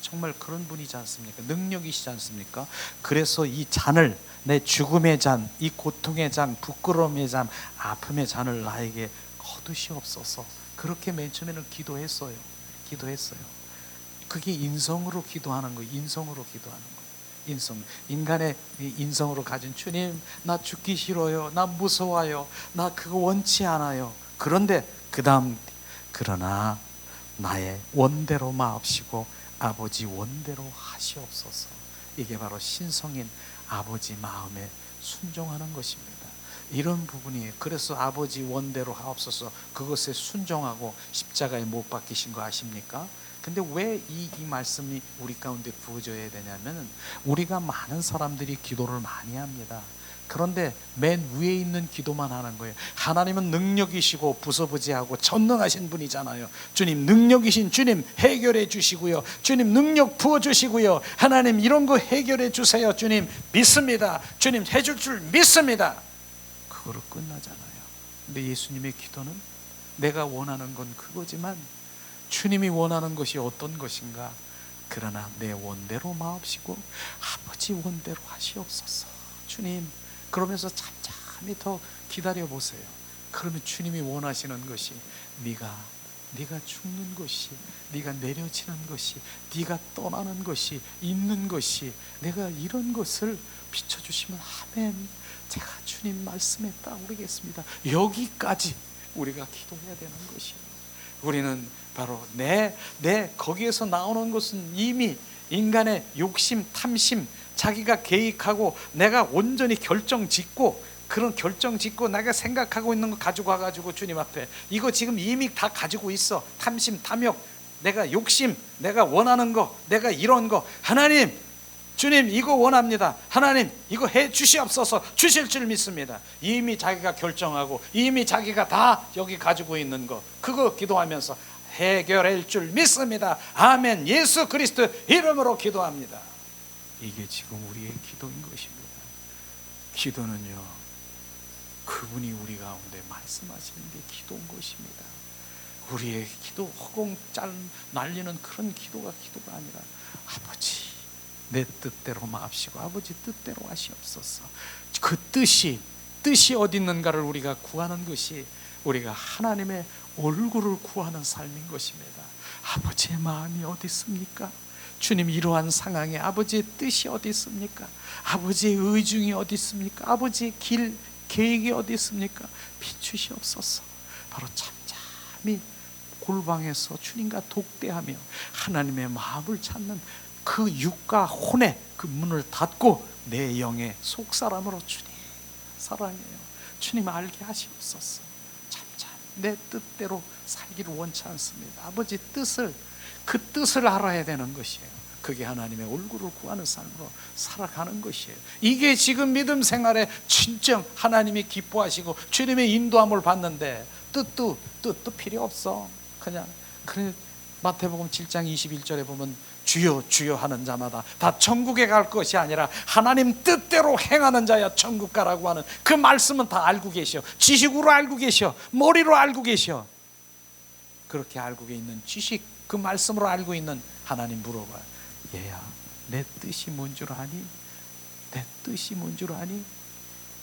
정말 그런 분이지 않습니까? 능력이시지 않습니까? 그래서 이 잔을, 내 죽음의 잔, 이 고통의 잔, 부끄러움의 잔, 아픔의 잔을 나에게 거두시옵소서. 그렇게 맨 처음에는 기도했어요. 그게 인성으로 기도하는 거예요. 인성으로 기도하는 거예요. 인간의 인성으로 가진 주님, 나 죽기 싫어요. 나 무서워요. 나 그거 원치 않아요. 그런데 그 다음, 그러나 나의 원대로 마옵시고 아버지 원대로 하시옵소서. 이게 바로 신성인 아버지 마음에 순종하는 것입니다. 이런 부분이에요. 그래서 아버지 원대로 하옵소서, 그것에 순종하고 십자가에 못 박히신 거 아십니까? 근데 왜 이 말씀이 우리 가운데 부어져야 되냐면, 우리가 많은 사람들이 기도를 많이 합니다. 그런데 맨 위에 있는 기도만 하는 거예요. 하나님은 능력이시고 부서부지하고 전능하신 분이잖아요. 주님 능력이신 주님 해결해 주시고요. 주님 능력 부어주시고요. 하나님 이런 거 해결해 주세요. 주님 믿습니다. 주님 해줄 줄 믿습니다. 그거로 끝나잖아요. 근데 예수님의 기도는 내가 원하는 건 그거지만 주님이 원하는 것이 어떤 것인가? 그러나 내 원대로 마옵시고 아버지 원대로 하시옵소서. 주님, 그러면서 잠잠히 더 기다려 보세요. 그러면 주님이 원하시는 것이 네가 죽는 것이, 네가 내려지는 것이, 네가 떠나는 것이, 있는 것이, 내가 이런 것을 비춰주시면 아멘. 제가 주님 말씀에 따르겠습니다. 여기까지 우리가 기도해야 되는 것이에요. 우리는 바로 내 거기에서 나오는 것은 이미 인간의 욕심, 탐심, 자기가 계획하고 내가 온전히 결정짓고, 그런 결정짓고 내가 생각하고 있는 거 가지고 와가지고 주님 앞에 이거 지금 이미 다 가지고 있어. 탐심, 탐욕, 내가 욕심, 내가 원하는 거, 내가 이런 거, 하나님 주님 이거 원합니다. 하나님 이거 해 주시옵소서. 주실 줄 믿습니다. 이미 자기가 결정하고 이미 자기가 다 여기 가지고 있는 거, 그거 기도하면서 해결할 줄 믿습니다. 아멘. 예수 그리스도 이름으로 기도합니다. 이게 지금 우리의 기도인 것입니다. 기도는요, 그분이 우리 가운데 말씀하시는 게 기도인 것입니다. 우리의 기도 허공 날리는 그런 기도가 아니라 아버지 내 뜻대로 마옵시고 아버지 뜻대로 하시옵소서. 그 뜻이 어디 있는가를 우리가 구하는 것이 우리가 하나님의 얼굴을 구하는 삶인 것입니다. 아버지의 마음이 어디 있습니까? 주님, 이러한 상황에 아버지의 뜻이 어디 있습니까? 아버지의 의중이 어디 있습니까? 아버지의 길, 계획이 어디 있습니까? 비추시옵소서. 바로 잠잠히 골방에서 주님과 독대하며 하나님의 마음을 찾는 그 육과 혼의 그 문을 닫고 내 영의 속사람으로 주님 사랑해요, 주님 알게 하시옵소서. 잠잠 내 뜻대로 살기를 원치 않습니다. 아버지 뜻을, 그 뜻을 알아야 되는 것이에요. 그게 하나님의 얼굴을 구하는 삶으로 살아가는 것이에요. 이게 지금 믿음 생활의 진정 하나님이 기뻐하시고 주님의 인도함을 받는데 뜻도 필요 없어. 그냥 마태복음 7장 21절에 보면 주여 주여 하는 자마다 다 천국에 갈 것이 아니라 하나님 뜻대로 행하는 자야 천국 가라고 하는 그 말씀은 다 알고 계셔. 지식으로 알고 계셔. 머리로 알고 계셔. 그렇게 알고 있는 지식, 그 말씀으로 알고 있는 하나님 물어봐요. 얘야, 내 뜻이 뭔 줄 아니? 내 뜻이 뭔 줄 아니?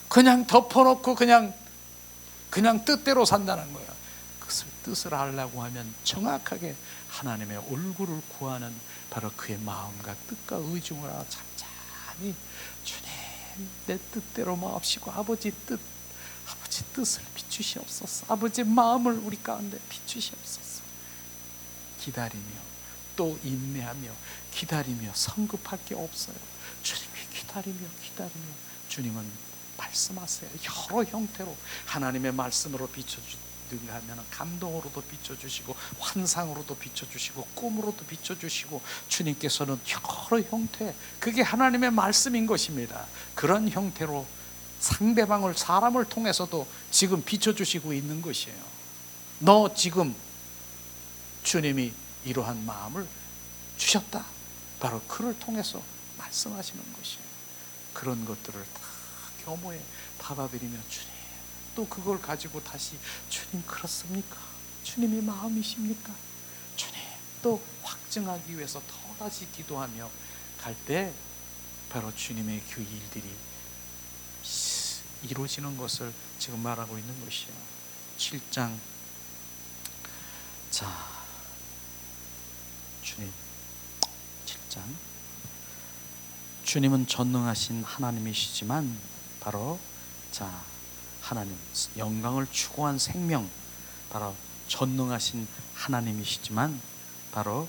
그냥 덮어놓고 그냥 뜻대로 산다는 거야. 그것을 뜻을 알려고 하면 정확하게 하나님의 얼굴을 구하는 바로 그의 마음과 뜻과 의중을 잠잠히 주님 내 뜻대로 마옵시고 아버지 뜻을 비추시옵소서. 아버지 마음을 우리 가운데 비추시옵소서. 기다리며 또 인내하며 기다리며 성급할 게 없어요. 주님이 기다리며 주님은 말씀하세요. 여러 형태로 하나님의 말씀으로 비춰주든가 하면 감동으로도 비춰주시고 환상으로도 비춰주시고 꿈으로도 비춰주시고 주님께서는 여러 형태, 그게 하나님의 말씀인 것입니다. 그런 형태로 상대방을, 사람을 통해서도 지금 비춰주시고 있는 것이에요. 너 지금 주님이 이러한 마음을 주셨다. 바로 그를 통해서 말씀하시는 것이에요. 그런 것들을 다 겸허히 받아들이며 주님, 또 그걸 가지고 다시 주님 그렇습니까? 주님이 마음이십니까? 주님, 또 확증하기 위해서 더다시 기도하며 갈 때 바로 주님의 그 일들이 이루어지는 것을 지금 말하고 있는 것이에요. 7장 주님 7장 주님은 전능하신 하나님이시지만 바로 하나님 영광을 추구한 생명, 바로 전능하신 하나님이시지만 바로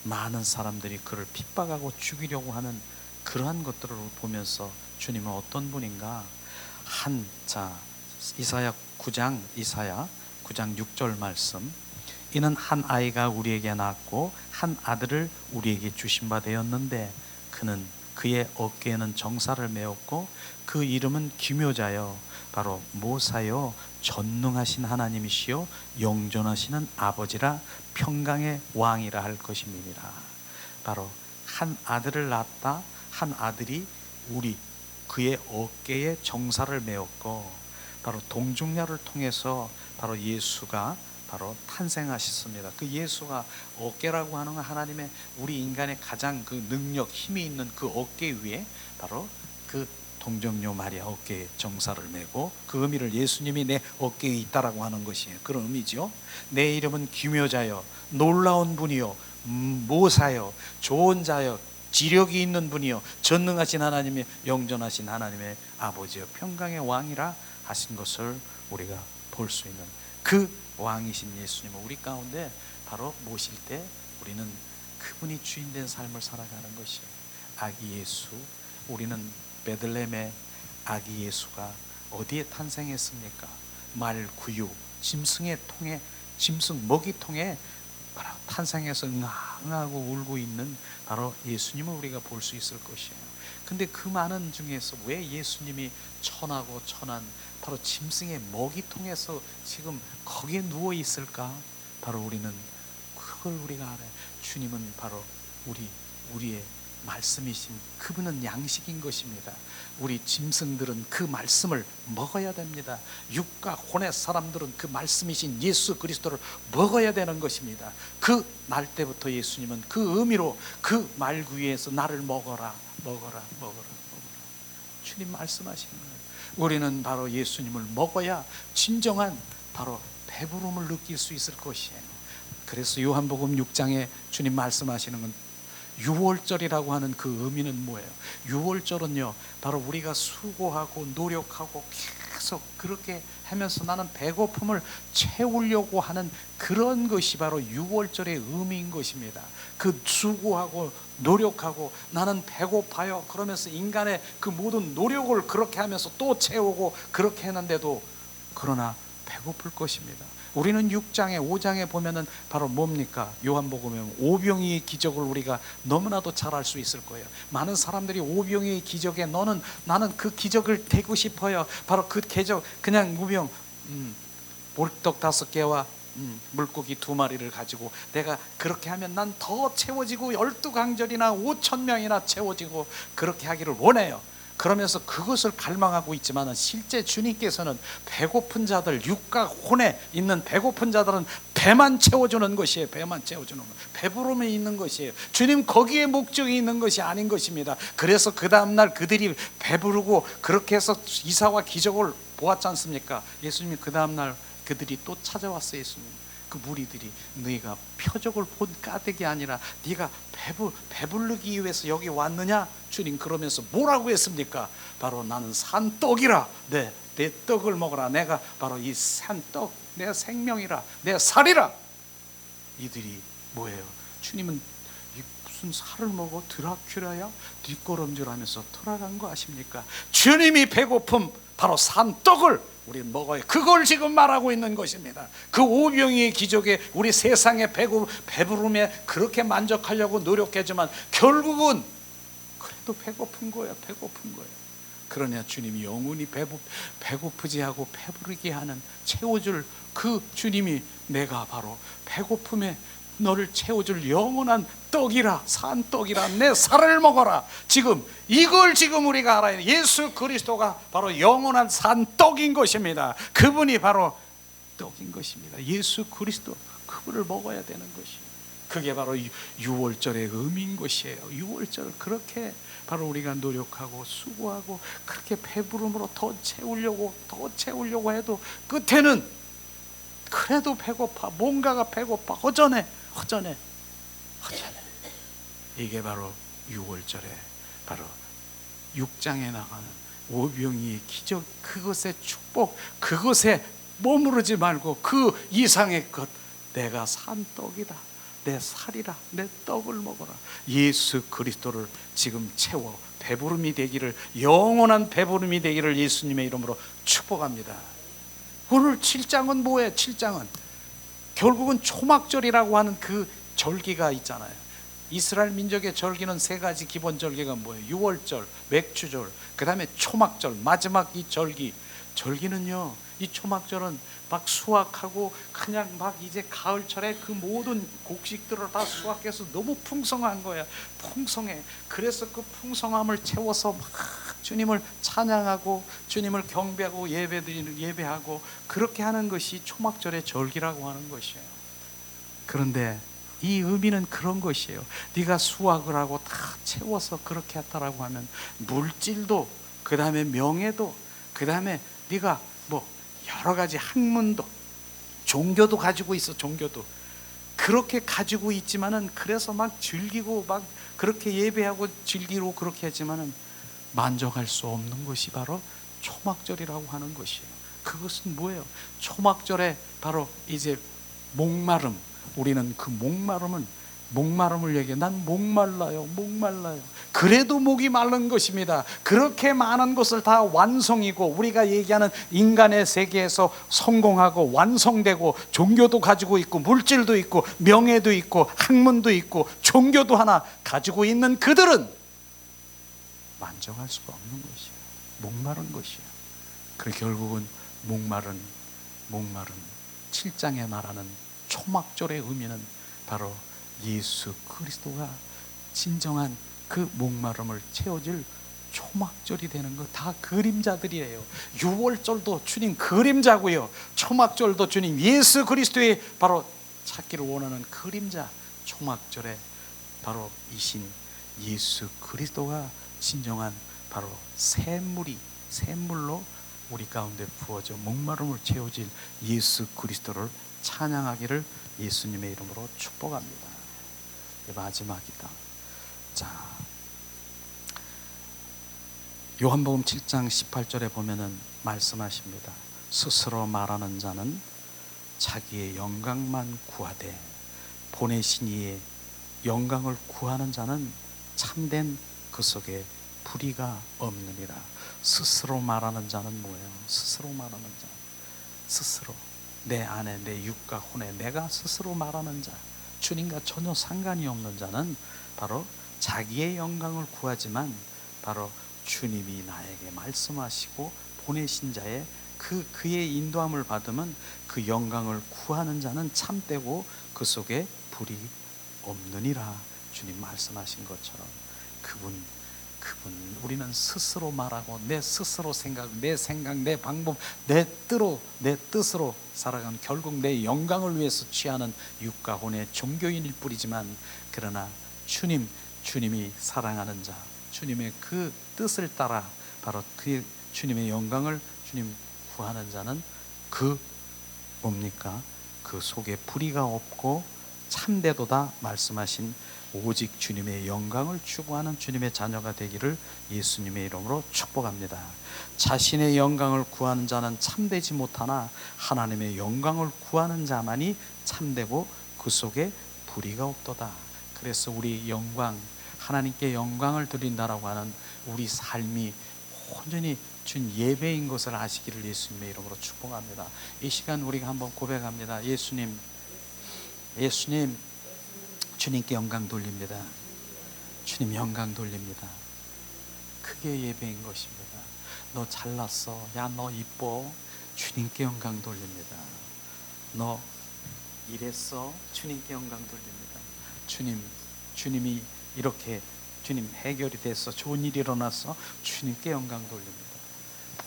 많은 사람들이 그를 핍박하고 죽이려고 하는 그러한 것들을 보면서 주님은 어떤 분인가? 이사야 9장 6절 말씀, 이는 한 아이가 우리에게 낳았고 한 아들을 우리에게 주신 바 되었는데 그는 그의 어깨에는 정사를 메었고 그 이름은 기묘자요 바로 모사요 전능하신 하나님이시요 영존하시는 아버지라 평강의 왕이라 할 것임이니라. 바로 한 아들을 낳았다. 한 아들이 그의 어깨에 정사를 메었고 바로 동중녀를 통해서 바로 예수가 바로 탄생하셨습니다. 그 예수가 어깨라고 하는 건 하나님의 우리 인간의 가장 그 능력, 힘이 있는 그 어깨 위에 바로 그 동정녀 마리아 어깨에 정사를 메고 그 의미를 예수님이 내 어깨에 있다라고 하는 것이에요. 그런 의미죠. 내 이름은 기묘자여 놀라운 분이요 모사여 좋은 자여 지력이 있는 분이요 전능하신 하나님의 영존하신 하나님의 아버지여 평강의 왕이라 하신 것을 우리가 볼 수 있는 그 왕이신 예수님을 우리 가운데 바로 모실 때 우리는 그분이 주인된 삶을 살아가는 것이에요. 아기 예수, 우리는 베들레헴의 아기 예수가 어디에 탄생했습니까? 말구유, 짐승의 통에, 짐승 먹이통에 바로 탄생해서 응하고 울고 있는 바로 예수님을 우리가 볼 수 있을 것이에요. 근데 그 많은 중에서 왜 예수님이 천하고 천한 바로 짐승의 먹이통에서 지금 거기에 누워 있을까? 바로 우리는 그걸 우리가 알아요. 주님은 바로 우리의 말씀이신 그분은 양식인 것입니다. 우리 짐승들은 그 말씀을 먹어야 됩니다. 육과 혼의 사람들은 그 말씀이신 예수 그리스도를 먹어야 되는 것입니다. 그 날 때부터 예수님은 그 의미로 그 말구유에서 나를 먹어라 주님 말씀하시는 거예요. 우리는 바로 예수님을 먹어야 진정한 바로 배부름을 느낄 수 있을 것이에요. 그래서 요한복음 6장에 주님 말씀하시는 건 유월절이라고 하는 그 의미는 뭐예요? 유월절은요 바로 우리가 수고하고 노력하고 계속 그렇게 하면서 나는 배고픔을 채우려고 하는 그런 것이 바로 6월절의 의미인 것입니다. 그 수고하고 노력하고 나는 배고파요 그러면서 인간의 그 모든 노력을 그렇게 하면서 또 채우고 그렇게 했는데도 그러나 배고플 것입니다. 우리는 6장에 5장에 보면은 바로 뭡니까? 요한복음에 오병이의 기적을 우리가 너무나도 잘 알 수 있을 거예요. 많은 사람들이 오병이의 기적에 나는 그 기적을 되고 싶어요. 바로 그 기적, 그냥 무병 보리떡 5개와 물고기 2마리를 가지고 내가 그렇게 하면 난 더 채워지고 12강절이나 5,000명이나 채워지고 그렇게 하기를 원해요. 그러면서 그것을 갈망하고 있지만 실제 주님께서는 배고픈 자들, 육과 혼에 있는 배고픈 자들은 배만 채워주는 것이에요. 배만 채워주는 것, 배부름이 있는 것이에요. 주님 거기에 목적이 있는 것이 아닌 것입니다. 그래서 그 다음날 그들이 배부르고 그렇게 해서 이사와 기적을 보았지 않습니까? 예수님이 그 다음날 그들이 또 찾아왔어요. 예수님, 그 무리들이 너희가 표적을 본 까닭이 아니라 네가 배부르기 위해서 여기 왔느냐? 주님 그러면서 뭐라고 했습니까? 바로 나는 산떡이라, 내 떡을 먹어라. 내가 바로 이 산떡, 내 생명이라, 내 살이라. 이들이 뭐예요? 주님은 무슨 살을 먹어? 드라큘라야? 뒷걸음질하면서 돌아간 거 아십니까? 주님이 배고픔, 바로 산떡을 우리는 먹어요. 그걸 지금 말하고 있는 것입니다. 그 오병이의 기적에 우리 세상의 배부름에 그렇게 만족하려고 노력했지만 결국은 그래도 배고픈 거야. 배고픈 거야. 그러냐 주님이 영원히 배고프지 하고 배부르게 하는, 채워줄 그 주님이 내가 바로 배고픔에 너를 채워줄 영원한 떡이라, 산떡이라, 내 살을 먹어라. 이걸 지금 우리가 알아야 돼. 예수 그리스도가 바로 영원한 산떡인 것입니다. 그분이 바로 떡인 것입니다. 예수 그리스도, 그분을 먹어야 되는 것이, 그게 바로 6월절의 의미인 것이에요. 6월절 그렇게 바로 우리가 노력하고 수고하고 그렇게 배부름으로 더 채우려고 해도 끝에는 그래도 배고파, 뭔가가 배고파, 허전해. 이게 바로 6월절에 바로 6장에 나가는 오병이의 기적, 그것의 축복, 그것에 머무르지 말고 그 이상의 것, 내가 산떡이다, 내 살이라, 내 떡을 먹어라. 예수 그리스도를 지금 채워 배부름이 되기를, 영원한 배부름이 되기를 예수님의 이름으로 축복합니다. 오늘 7장은 뭐예요? 7장은 결국은 초막절이라고 하는 그 절기가 있잖아요. 이스라엘 민족의 절기는 3가지 기본 절기가 뭐예요? 6월절, 맥주절, 그 다음에 초막절, 마지막 이 절기는요, 이 초막절은 막 수확하고 그냥 막 이제 가을철에 그 모든 곡식들을 다 수확해서 너무 풍성한 거야. 풍성해. 그래서 그 풍성함을 채워서 막 주님을 찬양하고 주님을 경배하고 예배하고 그렇게 하는 것이 초막절의 절기라고 하는 것이에요. 그런데 이 의미는 그런 것이에요. 네가 수확을 하고 다 채워서 그렇게 했다라고 하면 물질도, 그 다음에 명예도, 그 다음에 네가 뭐 여러 가지 학문도, 종교도 가지고 있어. 종교도 그렇게 가지고 있지만은, 그래서 막 즐기고 막 그렇게 예배하고 즐기고 그렇게 했지만은 만족할 수 없는 것이 바로 초막절이라고 하는 것이에요. 그것은 뭐예요? 초막절에 바로 이제 목마름, 우리는 그 목마름을 얘기해. 난 목말라요. 그래도 목이 마른 것입니다. 그렇게 많은 것을 다 완성이고, 우리가 얘기하는 인간의 세계에서 성공하고 완성되고 종교도 가지고 있고 물질도 있고 명예도 있고 학문도 있고 종교도 하나 가지고 있는 그들은 만족할 수가 없는 것이에요. 목마른 것이에요. 그리고 결국은 목마른 7장에 말하는 초막절의 의미는 바로 예수 그리스도가 진정한 그 목마름을 채워줄 초막절이 되는 거. 다 그림자들이에요. 6월절도 주님 그림자고요, 초막절도 주님 예수 그리스도의 바로 찾기를 원하는 그림자. 초막절에 바로 이신 예수 그리스도가 진정한 바로 샘물로 우리 가운데 부어져 목마름을 채워질 예수 그리스도를 찬양하기를 예수님의 이름으로 축복합니다. 마지막이다. 자, 요한복음 7장 18절에 보면은 말씀하십니다. 스스로 말하는 자는 자기의 영광만 구하되 보내신 이의 영광을 구하는 자는 참된 그 속에 불의가 없느니라. 스스로 말하는 자는 뭐예요? 스스로 말하는 자, 스스로 내 안에 내 육과 혼에 내가 스스로 말하는 자, 주님과 전혀 상관이 없는 자는 바로 자기의 영광을 구하지만 바로 주님이 나에게 말씀하시고 보내신 자의 그의 인도함을 받으면 그 영광을 구하는 자는 참되고 그 속에 불이 없느니라. 주님 말씀하신 것처럼 그분 우리는 스스로 말하고 내 스스로 내 생각, 내 방법, 내 뜻으로 살아가는 결국 내 영광을 위해서 취하는 육과 혼의 종교인일 뿐이지만 그러나 주님이 사랑하는 자, 주님의 그 뜻을 따라 바로 그 주님의 영광을 주님 구하는 자는 그 뭡니까? 그 속에 불의가 없고 참되도다 말씀하신 오직 주님의 영광을 추구하는 주님의 자녀가 되기를 예수님의 이름으로 축복합니다. 자신의 영광을 구하는 자는 참되지 못하나 하나님의 영광을 구하는 자만이 참되고 그 속에 불의가 없도다. 그래서 우리 영광, 하나님께 영광을 드린다라고 하는 우리 삶이 온전히 준 예배인 것을 아시기를 예수님의 이름으로 축복합니다. 이 시간 우리가 한번 고백합니다. 예수님, 주님께 영광 돌립니다. 주님 영광 돌립니다. 그게 예배인 것입니다. 너 잘났어, 야 너 이뻐, 주님께 영광 돌립니다. 너 이랬어, 주님께 영광 돌립니다. 주님이 이렇게 주님 해결이 됐어, 좋은 일이 일어났어, 주님께 영광 돌립니다.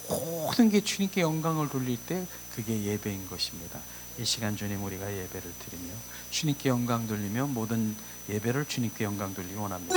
모든 게 주님께 영광을 돌릴 때 그게 예배인 것입니다. 이 시간 주님 우리가 예배를 드리며 주님께 영광 돌리며 모든 예배를 주님께 영광 돌리기 원합니다.